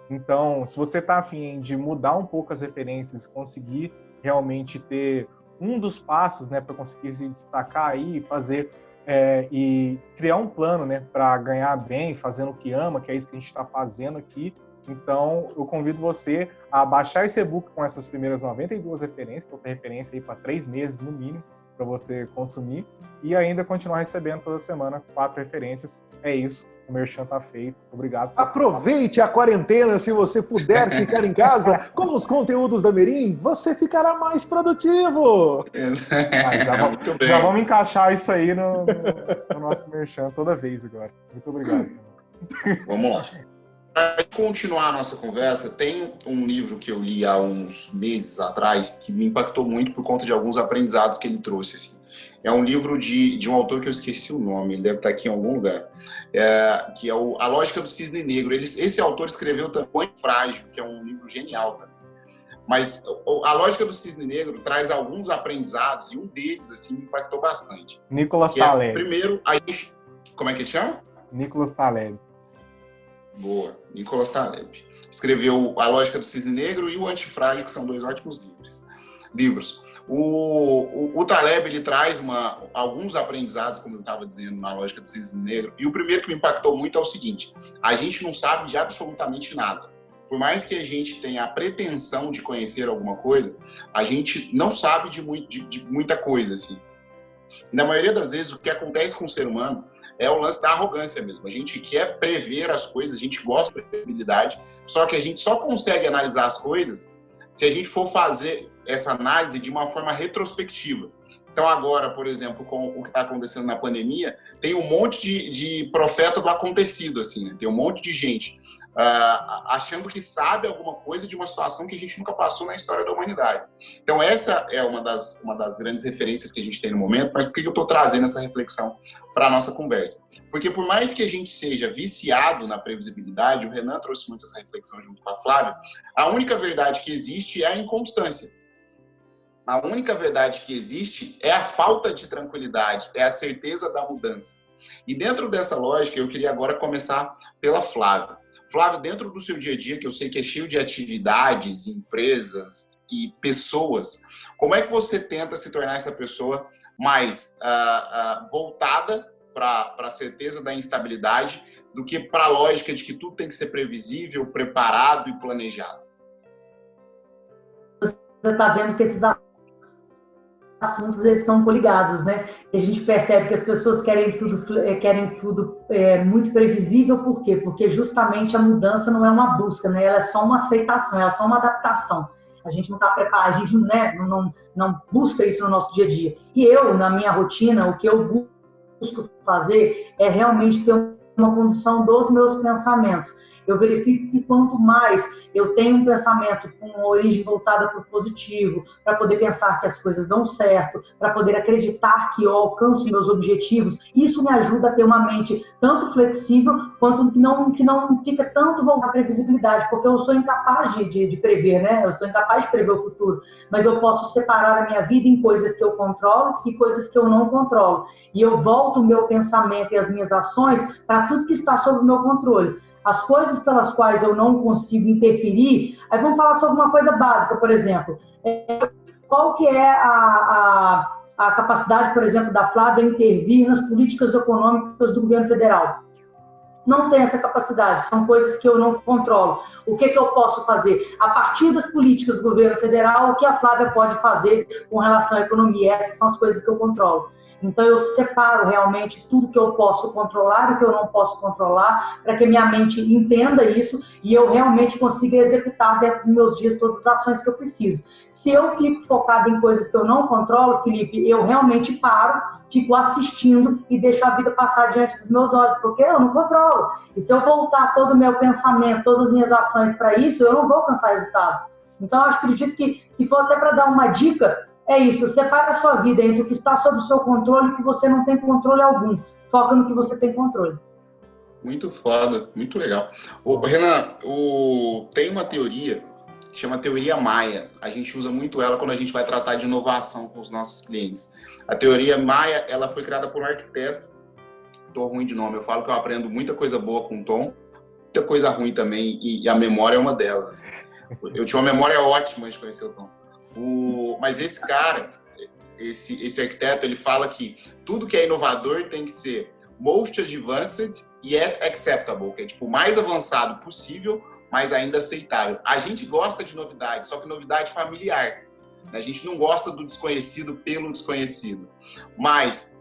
Então, se você está afim de mudar um pouco as referências, conseguir realmente ter um dos passos, né, para conseguir se destacar aí e fazer e criar um plano, né, para ganhar bem, fazendo o que ama, que é isso que a gente está fazendo aqui. Então, eu convido você a baixar esse e-book com essas primeiras 92 referências, então tem referência aí para 3 meses no mínimo para você consumir, e ainda continuar recebendo toda semana 4 referências. É isso, o merchan tá feito. Obrigado. Aproveite a quarentena, se você puder ficar em casa com os conteúdos da Merim, você ficará mais produtivo. Já vamos encaixar isso aí no nosso merchan toda vez agora. Muito obrigado. Vamos lá. Para continuar a nossa conversa, tem um livro que eu li há uns meses atrás que me impactou muito por conta de alguns aprendizados que ele trouxe. Assim. É um livro de um autor que eu esqueci o nome, ele deve estar aqui em algum lugar, que é A Lógica do Cisne Negro. Esse autor escreveu também O Antifrágil, que é um livro genial também. Mas A Lógica do Cisne Negro traz alguns aprendizados e um deles assim, me impactou bastante. Nicolas Taleb. Primeiro, a gente... Como é que ele chama? Nicolas Taleb. Boa, Nicolas Taleb. Escreveu A Lógica do Cisne Negro e O Antifrágil, que são 2 ótimos livros. O Taleb, ele traz alguns aprendizados, como eu estava dizendo, na Lógica do Cisne Negro, e o primeiro que me impactou muito é o seguinte: a gente não sabe de absolutamente nada. Por mais que a gente tenha a pretensão de conhecer alguma coisa, a gente não sabe de muita coisa, assim. E na maioria das vezes, o que acontece com o ser humano é o lance da arrogância mesmo. A gente quer prever as coisas, a gente gosta de previsibilidade, só que a gente só consegue analisar as coisas se a gente for fazer essa análise de uma forma retrospectiva. Então agora, por exemplo, com o que está acontecendo na pandemia, tem um monte de profeta do acontecido, assim, né? Tem um monte de gente achando que sabe alguma coisa de uma situação que a gente nunca passou na história da humanidade. Então essa é uma das grandes referências que a gente tem no momento, mas por que eu estou trazendo essa reflexão para a nossa conversa? Porque por mais que a gente seja viciado na previsibilidade, o Renan trouxe muito essa reflexão junto com a Flávia, a única verdade que existe é a inconstância. A única verdade que existe é a falta de tranquilidade, é a certeza da mudança. E dentro dessa lógica, eu queria agora começar pela Flávia. Flávia, dentro do seu dia a dia, que eu sei que é cheio de atividades, empresas e pessoas, como é que você tenta se tornar essa pessoa mais voltada para a certeza da instabilidade do que para a lógica de que tudo tem que ser previsível, preparado e planejado? Você está vendo que esses assuntos eles são coligados, né? E a gente percebe que as pessoas querem tudo muito previsível, por quê? Porque justamente a mudança não é uma busca, né? Ela é só uma aceitação, ela é só uma adaptação. A gente não está preparado, a gente não busca isso no nosso dia a dia. E eu, na minha rotina, o que eu busco fazer é realmente ter uma condução dos meus pensamentos. Eu verifico que quanto mais eu tenho um pensamento com origem voltada para o positivo, para poder pensar que as coisas dão certo, para poder acreditar que eu alcanço meus objetivos, isso me ajuda a ter uma mente tanto flexível quanto que não fica tanto voltada à previsibilidade, porque eu sou incapaz de prever, né? Eu sou incapaz de prever o futuro, mas eu posso separar a minha vida em coisas que eu controlo e coisas que eu não controlo. E eu volto o meu pensamento e as minhas ações para tudo que está sob o meu controle. As coisas pelas quais eu não consigo interferir, aí vamos falar sobre uma coisa básica, por exemplo. Qual que é a capacidade, por exemplo, da Flávia intervir nas políticas econômicas do governo federal? Não tem essa capacidade, são coisas que eu não controlo. O que eu posso fazer? A partir das políticas do governo federal, o que a Flávia pode fazer com relação à economia? Essas são as coisas que eu controlo. Então, eu separo realmente tudo que eu posso controlar e o que eu não posso controlar, para que minha mente entenda isso e eu realmente consiga executar dentro dos meus dias todas as ações que eu preciso. Se eu fico focado em coisas que eu não controlo, Felipe, eu realmente paro, fico assistindo e deixo a vida passar diante dos meus olhos, porque eu não controlo. E se eu voltar todo o meu pensamento, todas as minhas ações para isso, eu não vou alcançar resultado. Então, eu acredito que, se for até para dar uma dica, é isso, separa a sua vida entre o que está sob o seu controle e o que você não tem controle algum. Foca no que você tem controle. Muito foda, muito legal. Renan, tem uma teoria que chama teoria Maia. A gente usa muito ela quando a gente vai tratar de inovação com os nossos clientes. A teoria Maia, ela foi criada por um arquiteto. Tô ruim de nome, eu falo que eu aprendo muita coisa boa com o Tom, muita coisa ruim também, e a memória é uma delas. Assim. Eu tinha uma memória ótima de conhecer o Tom. Mas esse cara, esse arquiteto, ele fala que tudo que é inovador tem que ser most advanced yet acceptable, que é tipo o mais avançado possível, mas ainda aceitável. A gente gosta de novidade, só que novidade familiar. A gente não gosta do desconhecido pelo desconhecido. Mas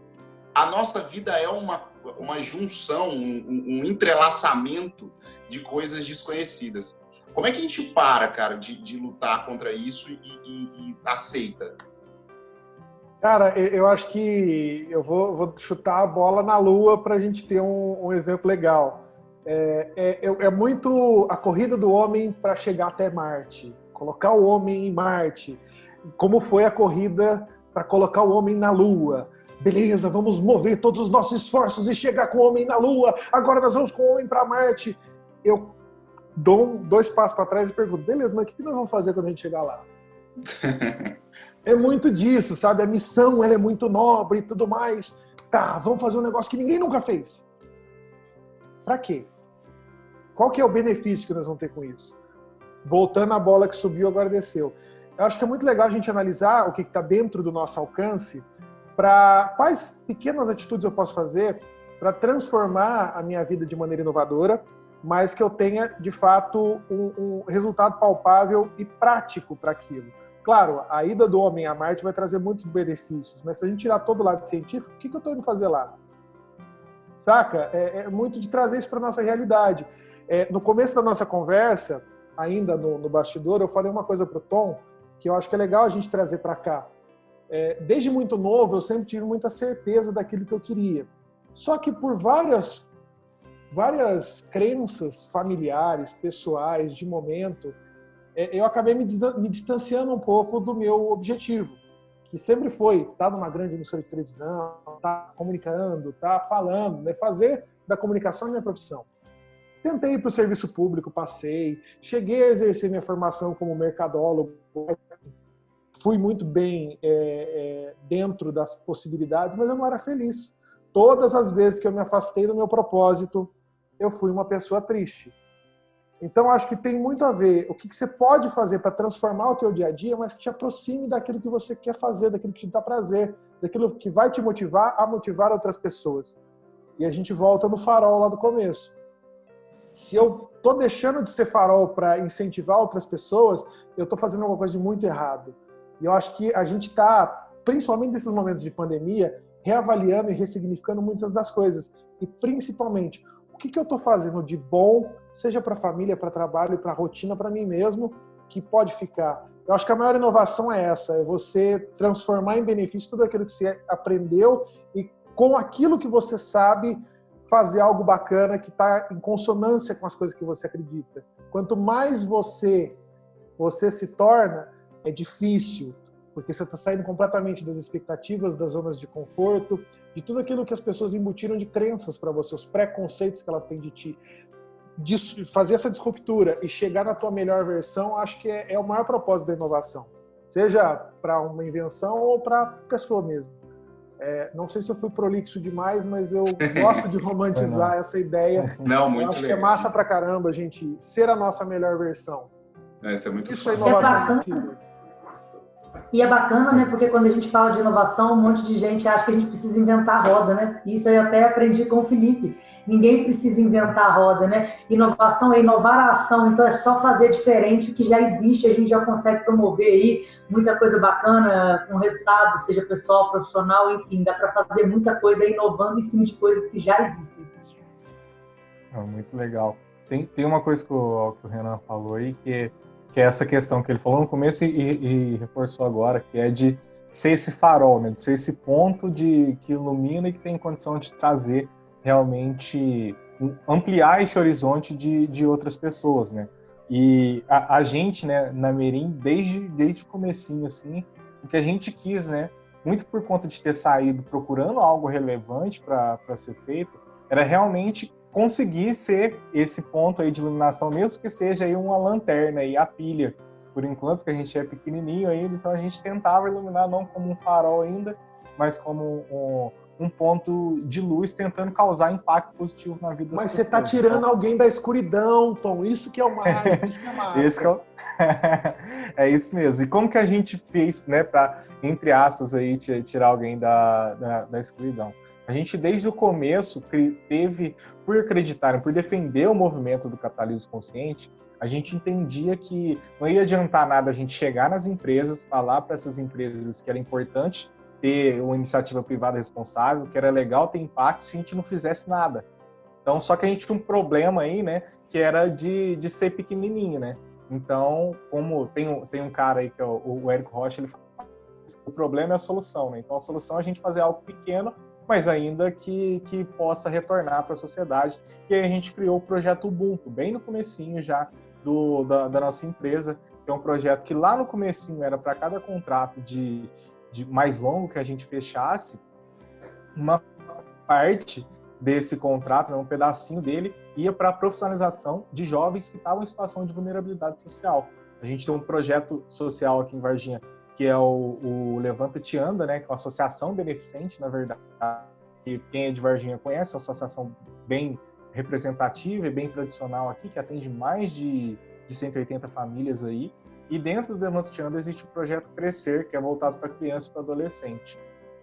a nossa vida é uma junção, um entrelaçamento de coisas desconhecidas. Como é que a gente para, cara, de lutar contra isso e aceita? Cara, eu acho que eu vou chutar a bola na lua para a gente ter um exemplo legal. É muito a corrida do homem para chegar até Marte, colocar o homem em Marte, como foi a corrida para colocar o homem na Lua. Beleza, vamos mover todos os nossos esforços e chegar com o homem na Lua, agora nós vamos com o homem para Marte. Eu dou 2 passos para trás e pergunto, beleza, mas o que nós vamos fazer quando a gente chegar lá? É muito disso, sabe? A missão ela é muito nobre e tudo mais. Tá, vamos fazer um negócio que ninguém nunca fez. Para quê? Qual que é o benefício que nós vamos ter com isso? Voltando à bola que subiu, agora desceu. Eu acho que é muito legal a gente analisar o que está dentro do nosso alcance, para quais pequenas atitudes eu posso fazer para transformar a minha vida de maneira inovadora, mas que eu tenha, de fato, um resultado palpável e prático para aquilo. Claro, a ida do homem a Marte vai trazer muitos benefícios, mas se a gente tirar todo o lado científico, o que eu estou indo fazer lá? Saca? É muito de trazer isso para a nossa realidade. No começo da nossa conversa, ainda no bastidor, eu falei uma coisa para o Tom, que eu acho que é legal a gente trazer para cá. Desde muito novo, eu sempre tive muita certeza daquilo que eu queria. Só que por várias crenças familiares, pessoais, de momento, eu acabei me distanciando um pouco do meu objetivo, que sempre foi estar numa grande emissora de televisão, estar comunicando, estar falando, né? Fazer da comunicação minha profissão. Tentei ir para o serviço público, passei, cheguei a exercer minha formação como mercadólogo, fui muito bem dentro das possibilidades, mas eu não era feliz. Todas as vezes que eu me afastei do meu propósito, eu fui uma pessoa triste. Então, acho que tem muito a ver o que você pode fazer para transformar o teu dia a dia, mas que te aproxime daquilo que você quer fazer, daquilo que te dá prazer, daquilo que vai te motivar a motivar outras pessoas. E a gente volta no farol lá do começo. Se eu estou deixando de ser farol para incentivar outras pessoas, eu estou fazendo alguma coisa de muito errado. E eu acho que a gente está, principalmente nesses momentos de pandemia, reavaliando e ressignificando muitas das coisas. E principalmente, o que eu estou fazendo de bom, seja para a família, para trabalho, para a rotina, para mim mesmo, que pode ficar. Eu acho que a maior inovação é essa, é você transformar em benefício tudo aquilo que você aprendeu e com aquilo que você sabe fazer algo bacana que está em consonância com as coisas que você acredita. Quanto mais você se torna, é difícil, porque você está saindo completamente das expectativas, das zonas de conforto, de tudo aquilo que as pessoas embutiram de crenças para você, os preconceitos que elas têm de ti. Fazer essa disruptura e chegar na tua melhor versão, acho que é o maior propósito da inovação. Seja para uma invenção ou para a pessoa mesmo. Não sei se eu fui prolixo demais, mas eu gosto de romantizar essa ideia. Não, muito eu acho legal. que é massa pra caramba a gente ser a nossa melhor versão. Isso é muito Isso é foda. inovação. E é bacana, né? Porque quando a gente fala de inovação, um monte de gente acha que a gente precisa inventar a roda, né? Isso eu até aprendi com o Felipe. Ninguém precisa inventar a roda, né? Inovação é inovar a ação, então é só fazer diferente o que já existe, a gente já consegue promover aí muita coisa bacana, com resultado, seja pessoal, profissional, enfim, dá para fazer muita coisa inovando em cima de coisas que já existem. Muito legal. Tem uma coisa que o Renan falou aí, que é essa questão que ele falou no começo e reforçou agora, que é de ser esse farol, né? De ser esse ponto que ilumina e que tem condição de trazer realmente, ampliar esse horizonte de outras pessoas, né? E a gente, né, na Merim, desde o comecinho, assim, o que a gente quis, né, muito por conta de ter saído procurando algo relevante para ser feito, era realmente conseguir ser esse ponto aí de iluminação, mesmo que seja aí uma lanterna aí, a pilha, por enquanto, porque a gente é pequenininho ainda, então a gente tentava iluminar não como um farol ainda, mas como um ponto de luz tentando causar impacto positivo na vida das pessoas. Mas você está tirando alguém da escuridão, Tom, isso que é o mágico, isso que é massa. É isso mesmo. E como que a gente fez, né, para, entre aspas, aí, tirar alguém da escuridão? A gente, desde o começo, teve, por acreditarem, por defender o movimento do capitalismo consciente, a gente entendia que não ia adiantar nada a gente chegar nas empresas, falar para essas empresas que era importante ter uma iniciativa privada responsável, que era legal ter impacto se a gente não fizesse nada. Então, só que a gente tinha um problema aí, né, que era de ser pequenininho, né? Então, como tem um cara aí que é o Érico Rocha, ele fala, o problema é a solução, né? Então, a solução é a gente fazer algo pequeno, mas ainda que possa retornar para a sociedade. E aí a gente criou o projeto Ubuntu, bem no comecinho já da nossa empresa, que é um projeto que lá no comecinho era para cada contrato de mais longo que a gente fechasse, uma parte desse contrato, né, um pedacinho dele, ia para a profissionalização de jovens que estavam em situação de vulnerabilidade social. A gente tem um projeto social aqui em Varginha, que é o Levanta Te Anda, né, que é uma associação beneficente, na verdade, que quem é de Varginha conhece, é uma associação bem representativa e bem tradicional aqui, que atende mais de 180 famílias aí. E dentro do Levanta Te Anda existe o projeto Crescer, que é voltado para criança e para adolescente,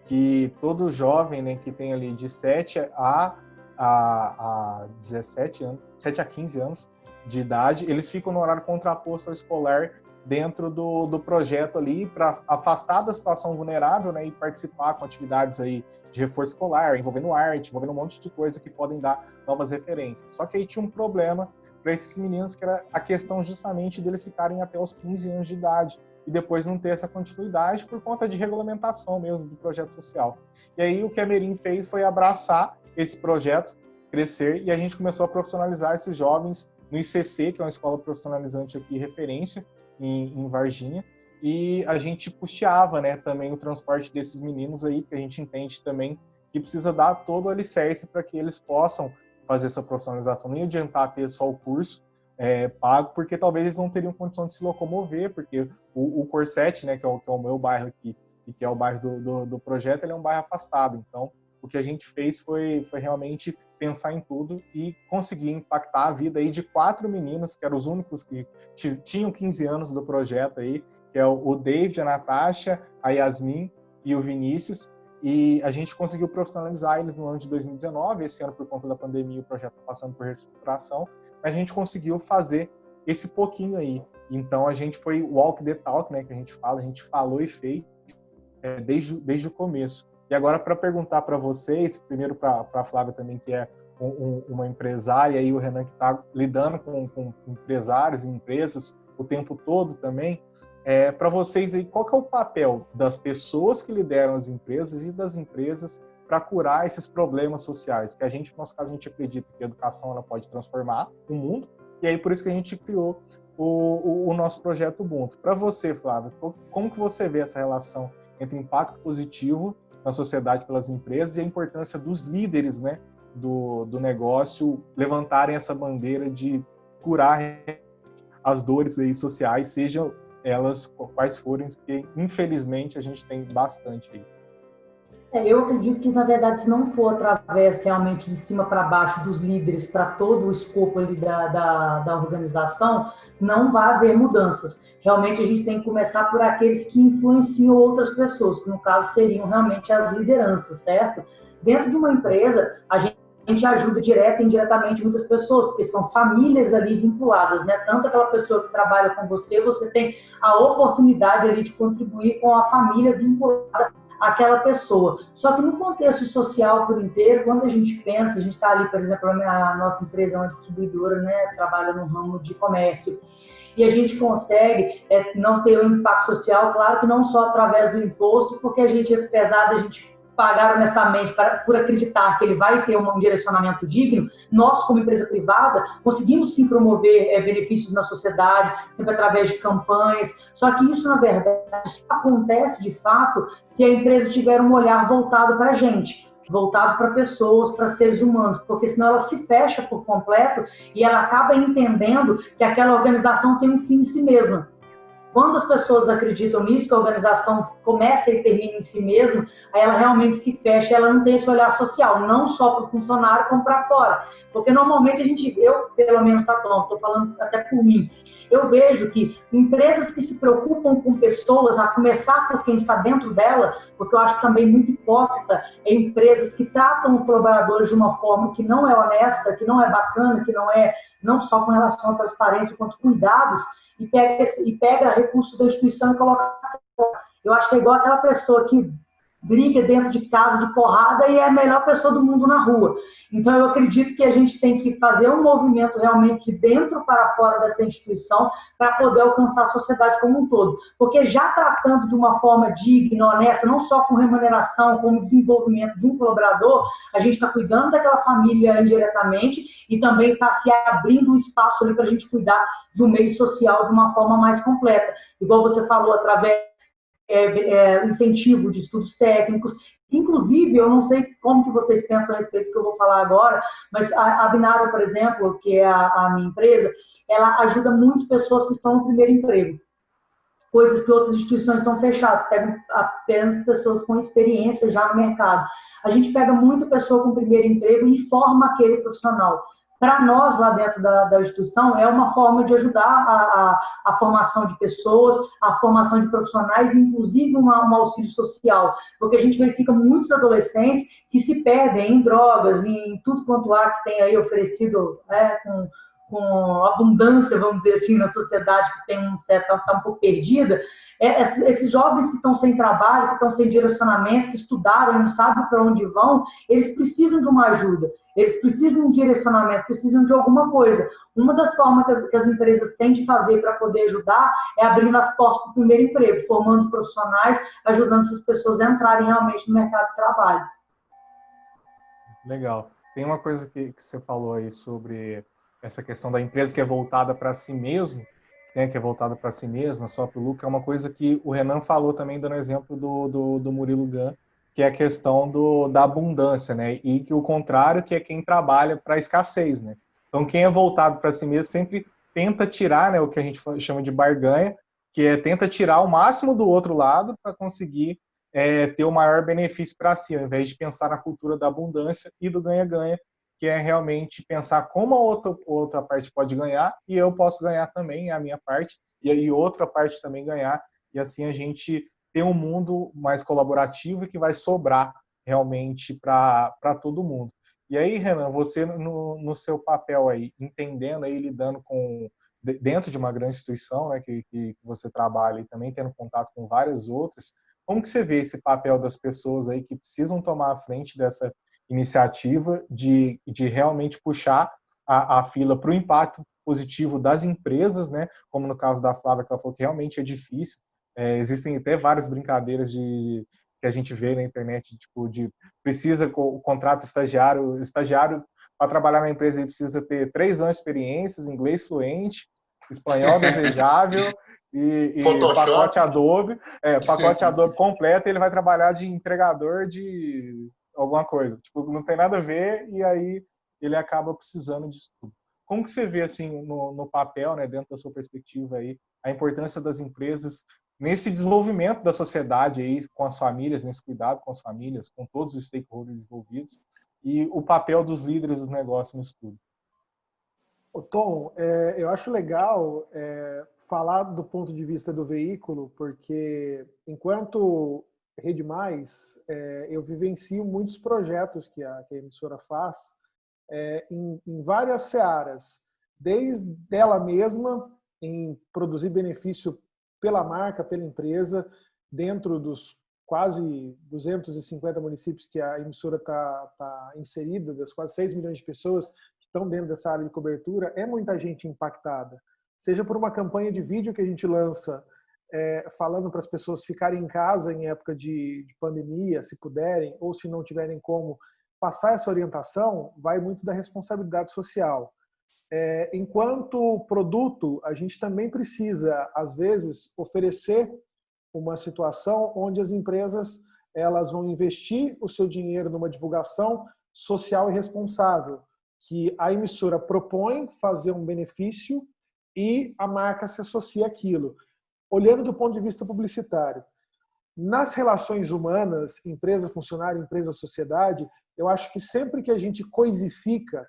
que todo jovem, né, que tem ali de 7 a 17 anos, 7 a 15 anos de idade, eles ficam no horário contraposto ao escolar dentro do projeto ali para afastar da situação vulnerável, né, e participar com atividades aí de reforço escolar, envolvendo arte, envolvendo um monte de coisa que podem dar novas referências. Só que aí tinha um problema para esses meninos, que era a questão justamente deles ficarem até os 15 anos de idade e depois não ter essa continuidade por conta de regulamentação mesmo do projeto social. E aí o que a Merim fez foi abraçar esse projeto, crescer, e a gente começou a profissionalizar esses jovens no ICC, que é uma escola profissionalizante aqui, referência em Varginha, e a gente custeava, né, também o transporte desses meninos aí, porque a gente entende também que precisa dar todo o alicerce para que eles possam fazer essa profissionalização. Nem adiantar ter só o curso pago, porque talvez eles não teriam condição de se locomover, porque o Corset, né, que é o meu bairro aqui, e que é o bairro do projeto, ele é um bairro afastado. Então, o que a gente fez foi realmente pensar em tudo e conseguir impactar a vida aí de 4 meninos, que eram os únicos que tinham 15 anos do projeto aí, que é o David, a Natasha, a Yasmin e o Vinícius. E a gente conseguiu profissionalizar eles no ano de 2019. Esse ano, por conta da pandemia, o projeto está passando por reestruturação. A gente conseguiu fazer esse pouquinho aí. Então, a gente foi walk the talk, né, que a gente fala, a gente falou e fez desde o começo. E agora, para perguntar para vocês, primeiro para a Flávia também, que é uma empresária, e o Renan, que está lidando com empresários e empresas o tempo todo também, para vocês aí, qual que é o papel das pessoas que lideram as empresas e das empresas para curar esses problemas sociais? Porque a gente, no nosso caso, a gente acredita que a educação ela pode transformar o mundo, e aí por isso que a gente criou o nosso projeto Ubuntu. Para você, Flávia, como que você vê essa relação entre impacto positivo na sociedade pelas empresas e a importância dos líderes, né, do negócio levantarem essa bandeira de curar as dores aí sociais, sejam elas quais forem, porque infelizmente a gente tem bastante aí. Eu acredito que, na verdade, se não for através realmente de cima para baixo dos líderes para todo o escopo ali da organização, não vai haver mudanças. Realmente a gente tem que começar por aqueles que influenciam outras pessoas, que no caso seriam realmente as lideranças, certo? Dentro de uma empresa, a gente ajuda direta e indiretamente muitas pessoas, porque são famílias ali vinculadas, né? Tanto aquela pessoa que trabalha com você, você tem a oportunidade ali de contribuir com a família vinculada àquela pessoa. Só que no contexto social por inteiro, quando a gente pensa, a gente está ali, por exemplo, a nossa empresa é uma distribuidora, né? Trabalha no ramo de comércio, e a gente consegue não ter um impacto social, claro que não só através do imposto, porque a gente, apesar de a gente pagar honestamente por acreditar que ele vai ter um direcionamento digno, nós, como empresa privada, conseguimos sim promover benefícios na sociedade, sempre através de campanhas, só que isso, na verdade, só acontece de fato se a empresa tiver um olhar voltado para a gente, voltado para pessoas, para seres humanos, porque senão ela se fecha por completo e ela acaba entendendo que aquela organização tem um fim em si mesma. Quando as pessoas acreditam nisso, que a organização começa e termina em si mesma, aí ela realmente se fecha, ela não tem esse olhar social, não só para o funcionário, como para fora. Porque normalmente eu pelo menos, estou falando até por mim, eu vejo que empresas que se preocupam com pessoas, a começar por quem está dentro dela, porque eu acho também muito hipócrita, empresas que tratam os colaboradores de uma forma que não é honesta, que não é bacana, que não é não só com relação à transparência, quanto cuidados, e pega recursos da instituição e coloca fora. Eu acho que é igual aquela pessoa que briga dentro de casa de porrada e é a melhor pessoa do mundo na rua. Então, eu acredito que a gente tem que fazer um movimento realmente de dentro para fora dessa instituição para poder alcançar a sociedade como um todo. Porque já tratando de uma forma digna, honesta, não só com remuneração, como desenvolvimento de um colaborador, a gente está cuidando daquela família indiretamente e também está se abrindo um espaço ali para a gente cuidar do meio social de uma forma mais completa. Igual você falou, através incentivo de estudos técnicos. Inclusive, eu não sei como que vocês pensam a respeito do que eu vou falar agora, mas a Binário, por exemplo, que é a minha empresa, ela ajuda muito pessoas que estão no primeiro emprego. Coisas que outras instituições são fechadas, pegam apenas pessoas com experiência já no mercado. A gente pega muito pessoa com primeiro emprego e forma aquele profissional. Para nós, lá dentro da instituição, é uma forma de ajudar a formação de pessoas, a formação de profissionais, inclusive um auxílio social, porque a gente verifica muitos adolescentes que se perdem em drogas, em tudo quanto há que tem aí oferecido abundância, vamos dizer assim, na sociedade que está um pouco perdida, esses jovens que estão sem trabalho, que estão sem direcionamento, que estudaram e não sabem para onde vão, eles precisam de uma ajuda, eles precisam de um direcionamento, precisam de alguma coisa. Uma das formas que as empresas têm de fazer para poder ajudar é abrindo as portas para o primeiro emprego, formando profissionais, ajudando essas pessoas a entrarem realmente no mercado de trabalho. Legal. Tem uma coisa que você falou aí sobre essa questão da empresa que é voltada para si mesmo, né, que é voltada para si mesma, só para o lucro, é uma coisa que o Renan falou também, dando exemplo do Murilo Gun, que é a questão da abundância, né, e que o contrário, que é quem trabalha para a escassez, né. Então, quem é voltado para si mesmo sempre tenta tirar, né, o que a gente chama de barganha, que é tenta tirar o máximo do outro lado para conseguir ter o maior benefício para si, ao invés de pensar na cultura da abundância e do ganha-ganha, que é realmente pensar como a outra parte pode ganhar e eu posso ganhar também a minha parte, e aí outra parte também ganhar, e assim a gente ter um mundo mais colaborativo e que vai sobrar realmente para todo mundo. E aí, Renan, você no seu papel aí, entendendo aí, lidando com, dentro de uma grande instituição, né, que você trabalha e também tendo contato com várias outras, como que você vê esse papel das pessoas aí que precisam tomar a frente dessa iniciativa de realmente puxar a fila para o impacto positivo das empresas, né? Como no caso da Flávia, que ela falou que realmente é difícil. Existem até várias brincadeiras que a gente vê na internet, tipo, de precisa o contrato estagiário para trabalhar na empresa ele precisa ter 3 anos de experiência, inglês fluente, espanhol desejável e pacote Adobe completo, ele vai trabalhar de entregador de alguma coisa. Tipo, não tem nada a ver e aí ele acaba precisando disso tudo. Como que você vê, assim, no papel, né, dentro da sua perspectiva aí, a importância das empresas nesse desenvolvimento da sociedade aí, com as famílias, nesse cuidado com as famílias, com todos os stakeholders envolvidos, e o papel dos líderes dos negócios nisso tudo? Tom, eu acho legal falar do ponto de vista do veículo, porque enquanto Rede Mais, eu vivencio muitos projetos que a emissora faz em várias searas, desde ela mesma, em produzir benefício pela marca, pela empresa, dentro dos quase 250 municípios que a emissora está inserida, das quase 6 milhões de pessoas que estão dentro dessa área de cobertura, é muita gente impactada. Seja por uma campanha de vídeo que a gente lança, falando para as pessoas ficarem em casa em época de pandemia, se puderem, ou se não tiverem como passar essa orientação, vai muito da responsabilidade social. Enquanto produto, a gente também precisa, às vezes, oferecer uma situação onde as empresas elas vão investir o seu dinheiro numa divulgação social e responsável, que a emissora propõe fazer um benefício e a marca se associa àquilo, olhando do ponto de vista publicitário. Nas relações humanas, empresa, funcionário, empresa, sociedade, eu acho que sempre que a gente coisifica,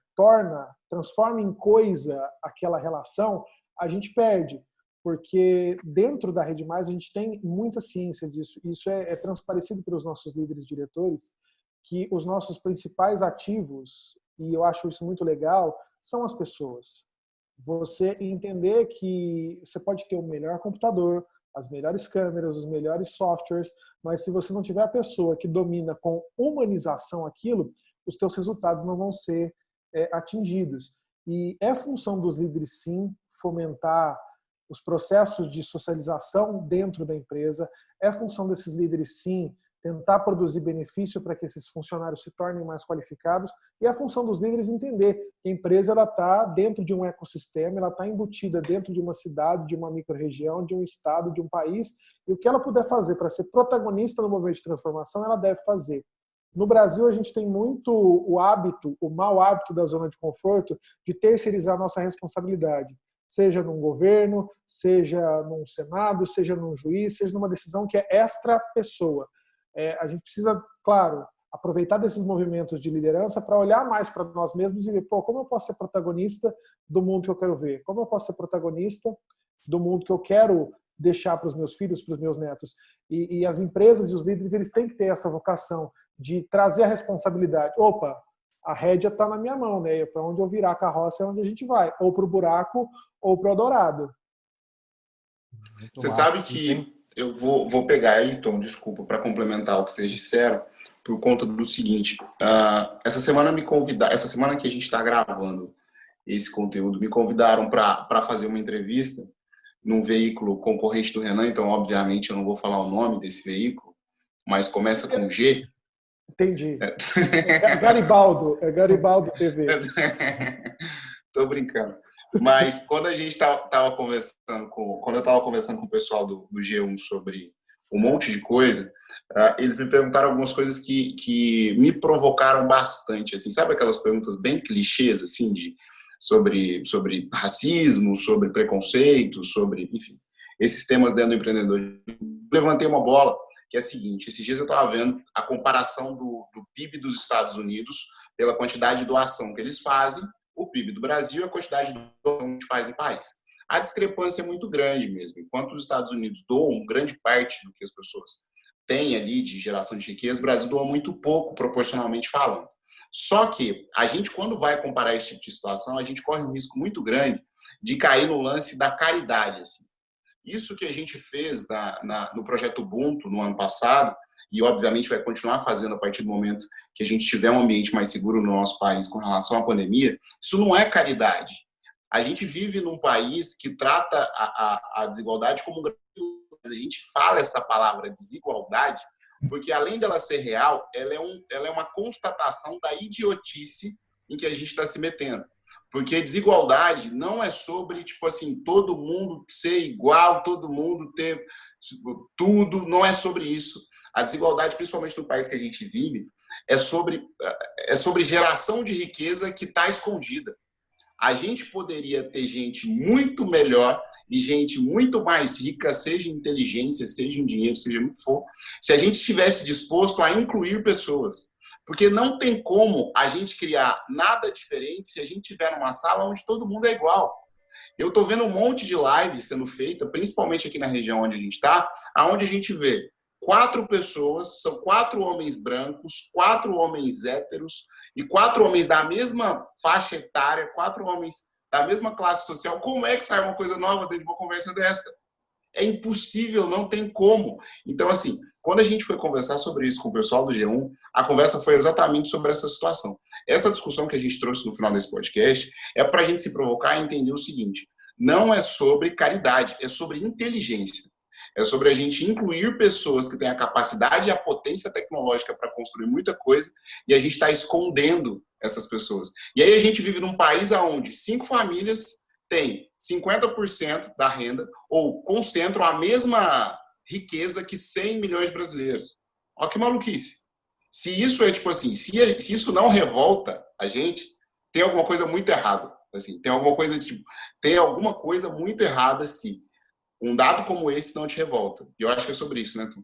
transforma em coisa aquela relação, a gente perde. Porque dentro da Rede Mais a gente tem muita ciência disso. Isso é transparecido pelos nossos líderes diretores, que os nossos principais ativos, e eu acho isso muito legal, são as pessoas. Você entender que você pode ter o melhor computador, as melhores câmeras, os melhores softwares, mas se você não tiver a pessoa que domina com humanização aquilo, os teus resultados não vão ser atingidos. E é função dos líderes, sim, fomentar os processos de socialização dentro da empresa, é função desses líderes, sim, tentar produzir benefício para que esses funcionários se tornem mais qualificados, e é função dos líderes entender que a empresa está dentro de um ecossistema, ela está embutida dentro de uma cidade, de uma micro-região, de um estado, de um país, e o que ela puder fazer para ser protagonista no movimento de transformação, ela deve fazer. No Brasil, a gente tem muito o mau hábito da zona de conforto de terceirizar a nossa responsabilidade, seja num governo, seja num Senado, seja num juiz, seja numa decisão que é extra-pessoa. A gente precisa, claro, aproveitar desses movimentos de liderança para olhar mais para nós mesmos e ver, como eu posso ser protagonista do mundo que eu quero ver? Como eu posso ser protagonista do mundo que eu quero deixar para os meus filhos, para os meus netos? E as empresas e os líderes, eles têm que ter essa vocação de trazer a responsabilidade. Opa, a rédea está na minha mão, né? Para onde eu virar a carroça é onde a gente vai, ou para o buraco ou para o Dourado. Você sabe que eu vou pegar aí, Tom, desculpa, para complementar o que vocês disseram, por conta do seguinte, essa semana que a gente está gravando esse conteúdo, me convidaram para fazer uma entrevista num veículo concorrente do Renan, então obviamente eu não vou falar o nome desse veículo, mas começa com G. Entendi. É Garibaldo TV. Tô brincando. Mas quando a gente tava conversando quando eu estava conversando com o pessoal do G1 sobre um monte de coisa, eles me perguntaram algumas coisas que me provocaram bastante, assim, sabe aquelas perguntas bem clichês, assim, sobre racismo, sobre preconceito, sobre, enfim, esses temas dentro do empreendedorismo. Levantei uma bola, que é a seguinte: esses dias eu estava vendo a comparação do PIB dos Estados Unidos pela quantidade de doação que eles fazem, o PIB do Brasil e a quantidade de doação que a gente faz no país. A discrepância é muito grande mesmo. Enquanto os Estados Unidos doam grande parte do que as pessoas têm ali de geração de riqueza, o Brasil doa muito pouco, proporcionalmente falando. Só que a gente, quando vai comparar esse tipo de situação, a gente corre um risco muito grande de cair no lance da caridade. Assim. Isso que a gente fez no projeto Ubuntu no ano passado, e obviamente vai continuar fazendo a partir do momento que a gente tiver um ambiente mais seguro no nosso país com relação à pandemia, isso não é caridade. A gente vive num país que trata a desigualdade como um grande... A gente fala essa palavra desigualdade porque, além dela ser real, ela é uma constatação da idiotice em que a gente está se metendo. Porque desigualdade não é sobre, tipo assim, todo mundo ser igual, todo mundo ter tudo, não é sobre isso. A desigualdade, principalmente no país que a gente vive, é sobre geração de riqueza que está escondida. A gente poderia ter gente muito melhor e gente muito mais rica, seja em inteligência, seja em dinheiro, seja no que for, se a gente estivesse disposto a incluir pessoas. Porque não tem como a gente criar nada diferente se a gente tiver numa sala onde todo mundo é igual. Eu estou vendo um monte de lives sendo feita, principalmente aqui na região onde a gente está, onde a gente vê 4 pessoas, são 4 homens brancos, 4 homens héteros e 4 homens da mesma faixa etária, 4 homens da mesma classe social. Como é que sai uma coisa nova dentro de uma conversa dessa? É impossível, não tem como. Então, assim, quando a gente foi conversar sobre isso com o pessoal do G1, a conversa foi exatamente sobre essa situação. Essa discussão que a gente trouxe no final desse podcast é para a gente se provocar e entender o seguinte: não é sobre caridade, é sobre inteligência. É sobre a gente incluir pessoas que têm a capacidade e a potência tecnológica para construir muita coisa, e a gente está escondendo essas pessoas. E aí a gente vive num país onde 5 famílias têm 50% da renda ou concentram a mesma riqueza que 100 milhões de brasileiros. Olha que maluquice. Se isso é tipo assim, se isso não revolta a gente, tem alguma coisa muito errada. Assim, tem alguma coisa muito errada se um dado como esse não te revolta. E eu acho que é sobre isso, né, Tu?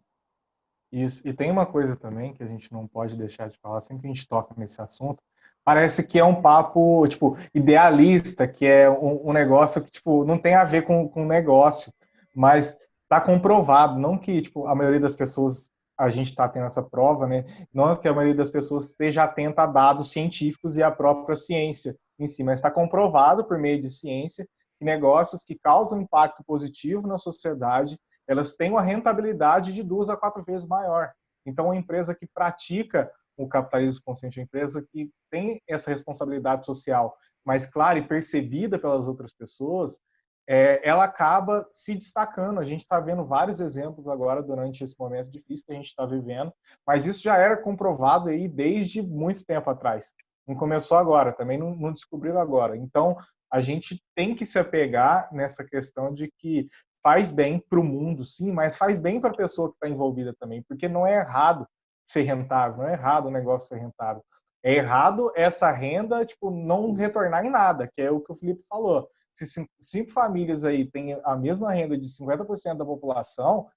Isso. E tem uma coisa também que a gente não pode deixar de falar, sempre que a gente toca nesse assunto, parece que é um papo, tipo, idealista, que é um negócio que, tipo, não tem a ver com negócio, mas está comprovado, não que, tipo, a maioria das pessoas, a gente está tendo essa prova, né, não é que a maioria das pessoas esteja atenta a dados científicos e a própria ciência em si, mas está comprovado por meio de ciência que negócios que causam impacto positivo na sociedade, elas têm uma rentabilidade de 2 a 4 vezes maior. Então, uma empresa que pratica o capitalismo consciente, uma empresa que tem essa responsabilidade social mais clara e percebida pelas outras pessoas, ela acaba se destacando. A gente está vendo vários exemplos agora durante esse momento difícil que a gente está vivendo, mas isso já era comprovado aí desde muito tempo atrás. Não começou agora, também não descobriram agora. Então, a gente tem que se apegar nessa questão de que faz bem para o mundo, sim, mas faz bem para a pessoa que está envolvida também, porque não é errado ser rentável, não é errado o negócio ser rentável. É errado essa renda, tipo, não retornar em nada, que é o que o Felipe falou. Se 5 famílias aí têm a mesma renda de 50% da população,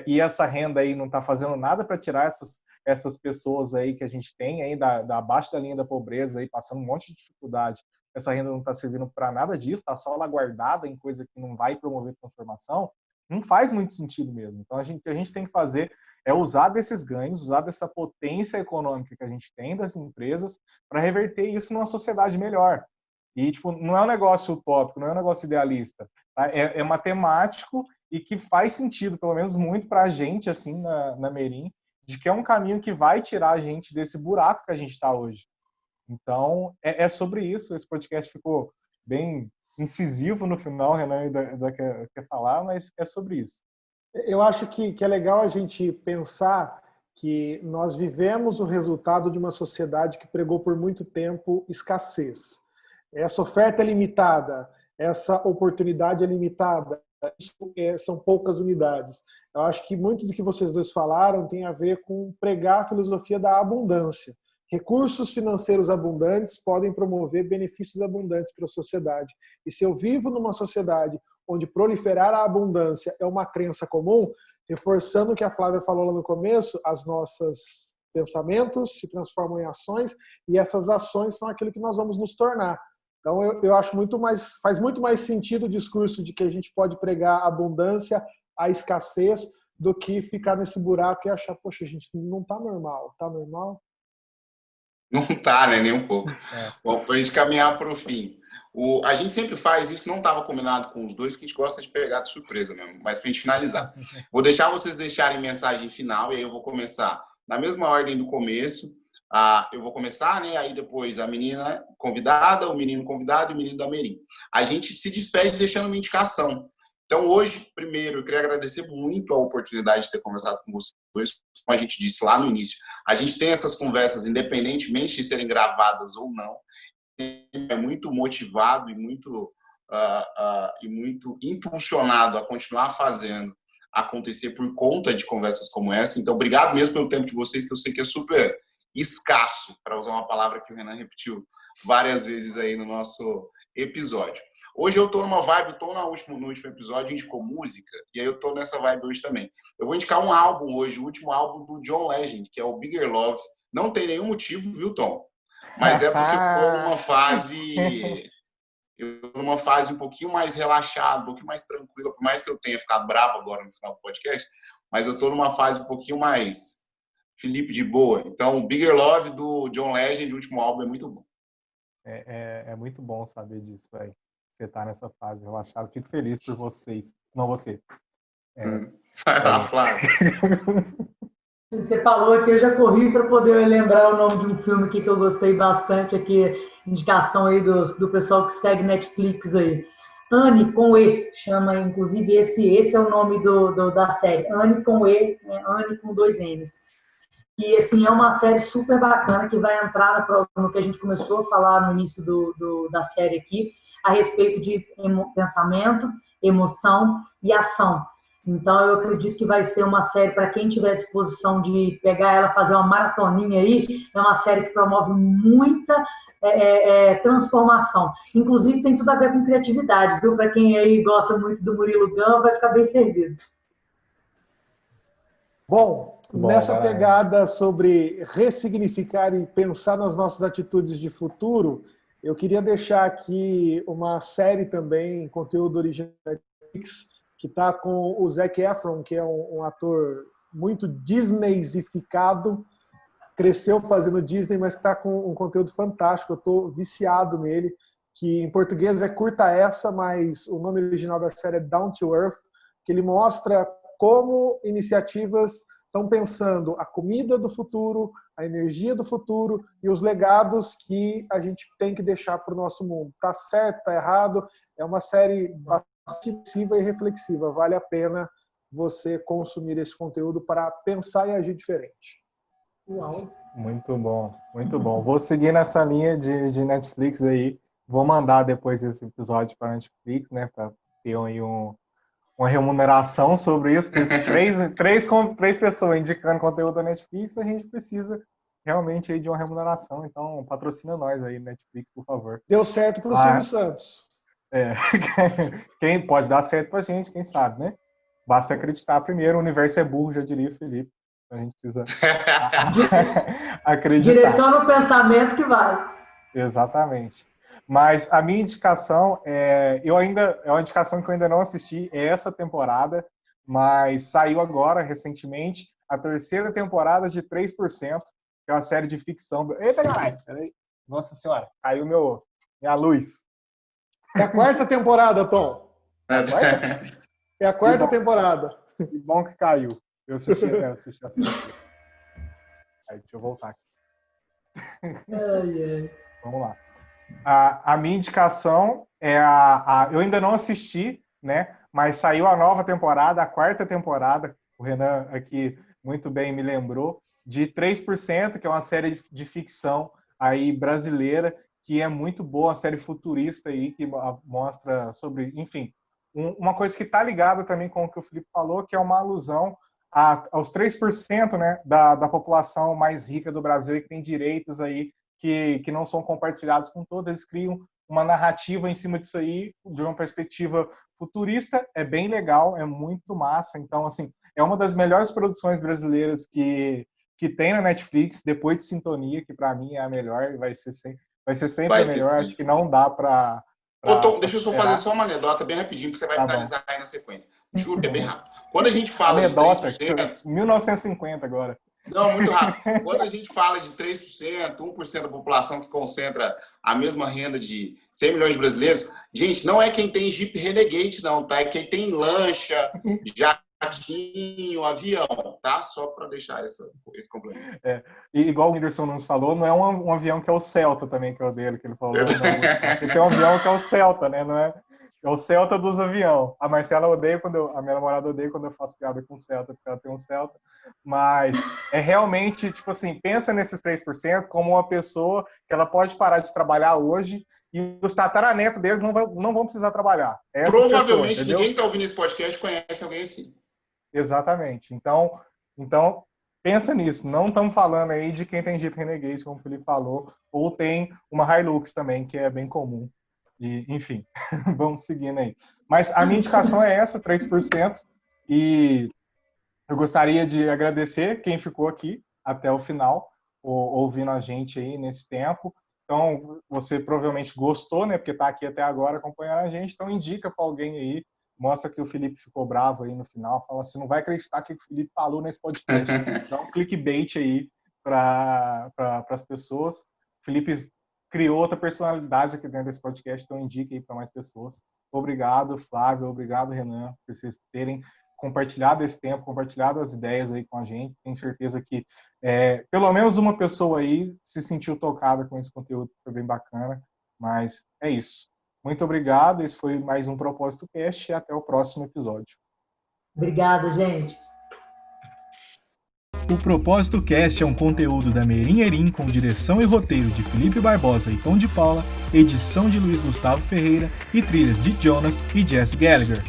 e essa renda aí não está fazendo nada para tirar essas pessoas aí que a gente tem aí da abaixo da linha da pobreza, aí passando um monte de dificuldade, essa renda não está servindo para nada disso, está só lá guardada em coisa que não vai promover transformação, não faz muito sentido mesmo. Então, o que a gente tem que fazer é usar desses ganhos, usar dessa potência econômica que a gente tem das empresas para reverter isso numa sociedade melhor. E, tipo, não é um negócio utópico, não é um negócio idealista. Tá? É matemático e que faz sentido, pelo menos muito para a gente, assim, na Merim, de que é um caminho que vai tirar a gente desse buraco que a gente está hoje. Então, é sobre isso. Esse podcast ficou bem incisivo no final, Renan ainda quer falar, mas é sobre isso. Eu acho que é legal a gente pensar que nós vivemos o resultado de uma sociedade que pregou por muito tempo escassez. Essa oferta é limitada, essa oportunidade é limitada, são poucas unidades. Eu acho que muito do que vocês dois falaram tem a ver com pregar a filosofia da abundância. Recursos financeiros abundantes podem promover benefícios abundantes para a sociedade. E se eu vivo numa sociedade onde proliferar a abundância é uma crença comum, reforçando o que a Flávia falou lá no começo, as nossas pensamentos se transformam em ações e essas ações são aquilo que nós vamos nos tornar. Então, eu acho faz muito mais sentido o discurso de que a gente pode pregar a abundância, a escassez, do que ficar nesse buraco e achar, poxa, a gente não está normal. Está normal? Não tá, né? Nem um pouco. Bom, para a gente caminhar para o fim. A gente sempre faz isso, não estava combinado com os dois, porque a gente gosta de pegar de surpresa mesmo, mas para a gente finalizar. Vou deixar vocês deixarem mensagem final, e aí eu vou começar na mesma ordem do começo. Eu vou começar, né? Aí depois a menina convidada, o menino convidado e o menino da Merim. A gente se despede deixando uma indicação. Então, hoje, primeiro, eu queria agradecer muito a oportunidade de ter conversado com vocês dois. Como a gente disse lá no início, a gente tem essas conversas independentemente de serem gravadas ou não. É muito motivado e muito impulsionado a continuar fazendo acontecer por conta de conversas como essa. Então, obrigado mesmo pelo tempo de vocês, que eu sei que é super escasso, para usar uma palavra que o Renan repetiu várias vezes aí no nosso episódio. Hoje eu tô numa vibe, no último episódio, indicou música, e aí eu tô nessa vibe hoje também. Eu vou indicar um álbum hoje, o último álbum do John Legend, que é o Bigger Love. Não tem nenhum motivo, viu, Tom? Mas é porque eu tô numa fase um pouquinho mais relaxada, um pouquinho mais tranquila, por mais que eu tenha ficado bravo agora no final do podcast, mas eu tô numa fase um pouquinho mais Felipe de boa. Então, o Bigger Love do John Legend, o último álbum, é muito bom. É muito bom saber disso, velho. Você tá nessa fase relaxada. Fico feliz por vocês. Não você. Vai lá, Flávio. Você falou aqui, eu já corri para poder lembrar o nome de um filme aqui que eu gostei bastante, aqui, indicação aí do pessoal que segue Netflix aí. Anne com E, chama, inclusive esse é o nome da série, Anne com E, né? Anne com 2 N's. E assim, é uma série super bacana que vai entrar no que a gente começou a falar no início da série aqui, a respeito de pensamento, emoção e ação. Então, eu acredito que vai ser uma série, para quem tiver disposição de pegar ela, fazer uma maratoninha aí, é uma série que promove muita transformação. Inclusive, tem tudo a ver com criatividade, viu? Para quem aí gosta muito do Murilo Gun, vai ficar bem servido. Bom, nessa pegada sobre ressignificar e pensar nas nossas atitudes de futuro, eu queria deixar aqui uma série também, conteúdo original da Netflix, que está com o Zac Efron, que é um ator muito Disneyzificado, cresceu fazendo Disney, mas que está com um conteúdo fantástico. Eu estou viciado nele, que em português é Curta Essa, mas o nome original da série é Down to Earth, que ele mostra como iniciativas estão pensando a comida do futuro, a energia do futuro e os legados que a gente tem que deixar para o nosso mundo. Tá certo, tá errado? É uma série bastante reflexiva e reflexiva. Vale a pena você consumir esse conteúdo para pensar e agir diferente. Uau. Muito bom, muito bom. Vou seguir nessa linha de Netflix aí. Vou mandar depois desse episódio para a Netflix, né, para ter aí uma remuneração sobre isso, porque três pessoas indicando conteúdo da Netflix, a gente precisa realmente aí de uma remuneração. Então, patrocina nós aí, Netflix, por favor. Deu certo para o Silvio Santos. Quem pode dar certo pra gente, quem sabe, né? Basta acreditar primeiro. O universo é burro, já diria o Felipe. A gente precisa acreditar. Direciona o pensamento que vai. Exatamente. Mas a minha indicação é uma indicação que eu ainda não assisti, é essa temporada, mas saiu agora, recentemente, a 3ª temporada de 3%, que é uma série de ficção. Eita, galera! Peraí. Nossa Senhora, caiu minha luz. É a 4ª temporada, Tom. É a 4ª temporada. Que bom que caiu. Eu assisti a série. Aí, deixa eu voltar aqui. Vamos lá. A minha indicação é eu ainda não assisti, né? Mas saiu a nova temporada, a 4ª temporada. O Renan aqui muito bem me lembrou, de 3%, que é uma série de ficção aí brasileira, que é muito boa, uma série futurista aí, que mostra sobre, enfim, uma coisa que está ligada também com o que o Felipe falou, que é uma alusão aos 3%, né, da população mais rica do Brasil e que tem direitos aí que não são compartilhados com todos. Eles criam uma narrativa em cima disso aí, de uma perspectiva futurista. É bem legal, é muito massa. Então, assim, é uma das melhores produções brasileiras que tem na Netflix, depois de Sintonia, que para mim é a melhor e vai ser sempre a melhor. Acho que não dá para... Tom, deixa eu só fazer só uma anedota bem rapidinho, que você vai finalizar aí na sequência. Juro que é bem rápido. Quando a gente fala anedota, de 3%... 1950 agora. Não, muito rápido. Quando a gente fala de 3%, 1% da população que concentra a mesma renda de 100 milhões de brasileiros, gente, não é quem tem Jeep Renegade, não, tá? É quem tem lancha, jatinho, avião, tá? Só para deixar esse complemento. E igual o Whindersson nos falou, não é um avião que é o Celta também, que é o dele, que ele falou. Não, tem um avião que é o Celta, né? Não é... É o Celta dos aviões. A Marcela odeia a minha namorada odeia quando eu faço piada com o Celta, porque ela tem um Celta. Mas é realmente, tipo assim, pensa nesses 3% como uma pessoa que ela pode parar de trabalhar hoje e os tataranetos deles não vão precisar trabalhar. Provavelmente ninguém que está ouvindo esse podcast conhece alguém assim. Exatamente. Então pensa nisso. Não estamos falando aí de quem tem Jeep Renegade, como o Felipe falou, ou tem uma Hilux também, que é bem comum. E, enfim, vamos seguindo aí. Mas a minha indicação é essa, 3%. E eu gostaria de agradecer quem ficou aqui até o final, ouvindo a gente aí nesse tempo. Então, você provavelmente gostou, né? Porque está aqui até agora acompanhando a gente. Então, indica para alguém aí. Mostra que o Felipe ficou bravo aí no final. Fala assim, não vai acreditar que o Felipe falou nesse podcast. Dá um clickbait aí para as pessoas. O Felipe criou outra personalidade aqui dentro desse podcast, então indique aí para mais pessoas. Obrigado, Flávio, obrigado, Renan, por vocês terem compartilhado esse tempo, compartilhado as ideias aí com a gente. Tenho certeza que pelo menos uma pessoa aí se sentiu tocada com esse conteúdo, que foi bem bacana, mas é isso. Muito obrigado, esse foi mais um Propósito Cast e até o próximo episódio. Obrigada, gente. O Propósito Cast é um conteúdo da Merim Erim com direção e roteiro de Felipe Barbosa e Tom de Paula, edição de Luiz Gustavo Ferreira e trilhas de Jonas e Jess Gallagher.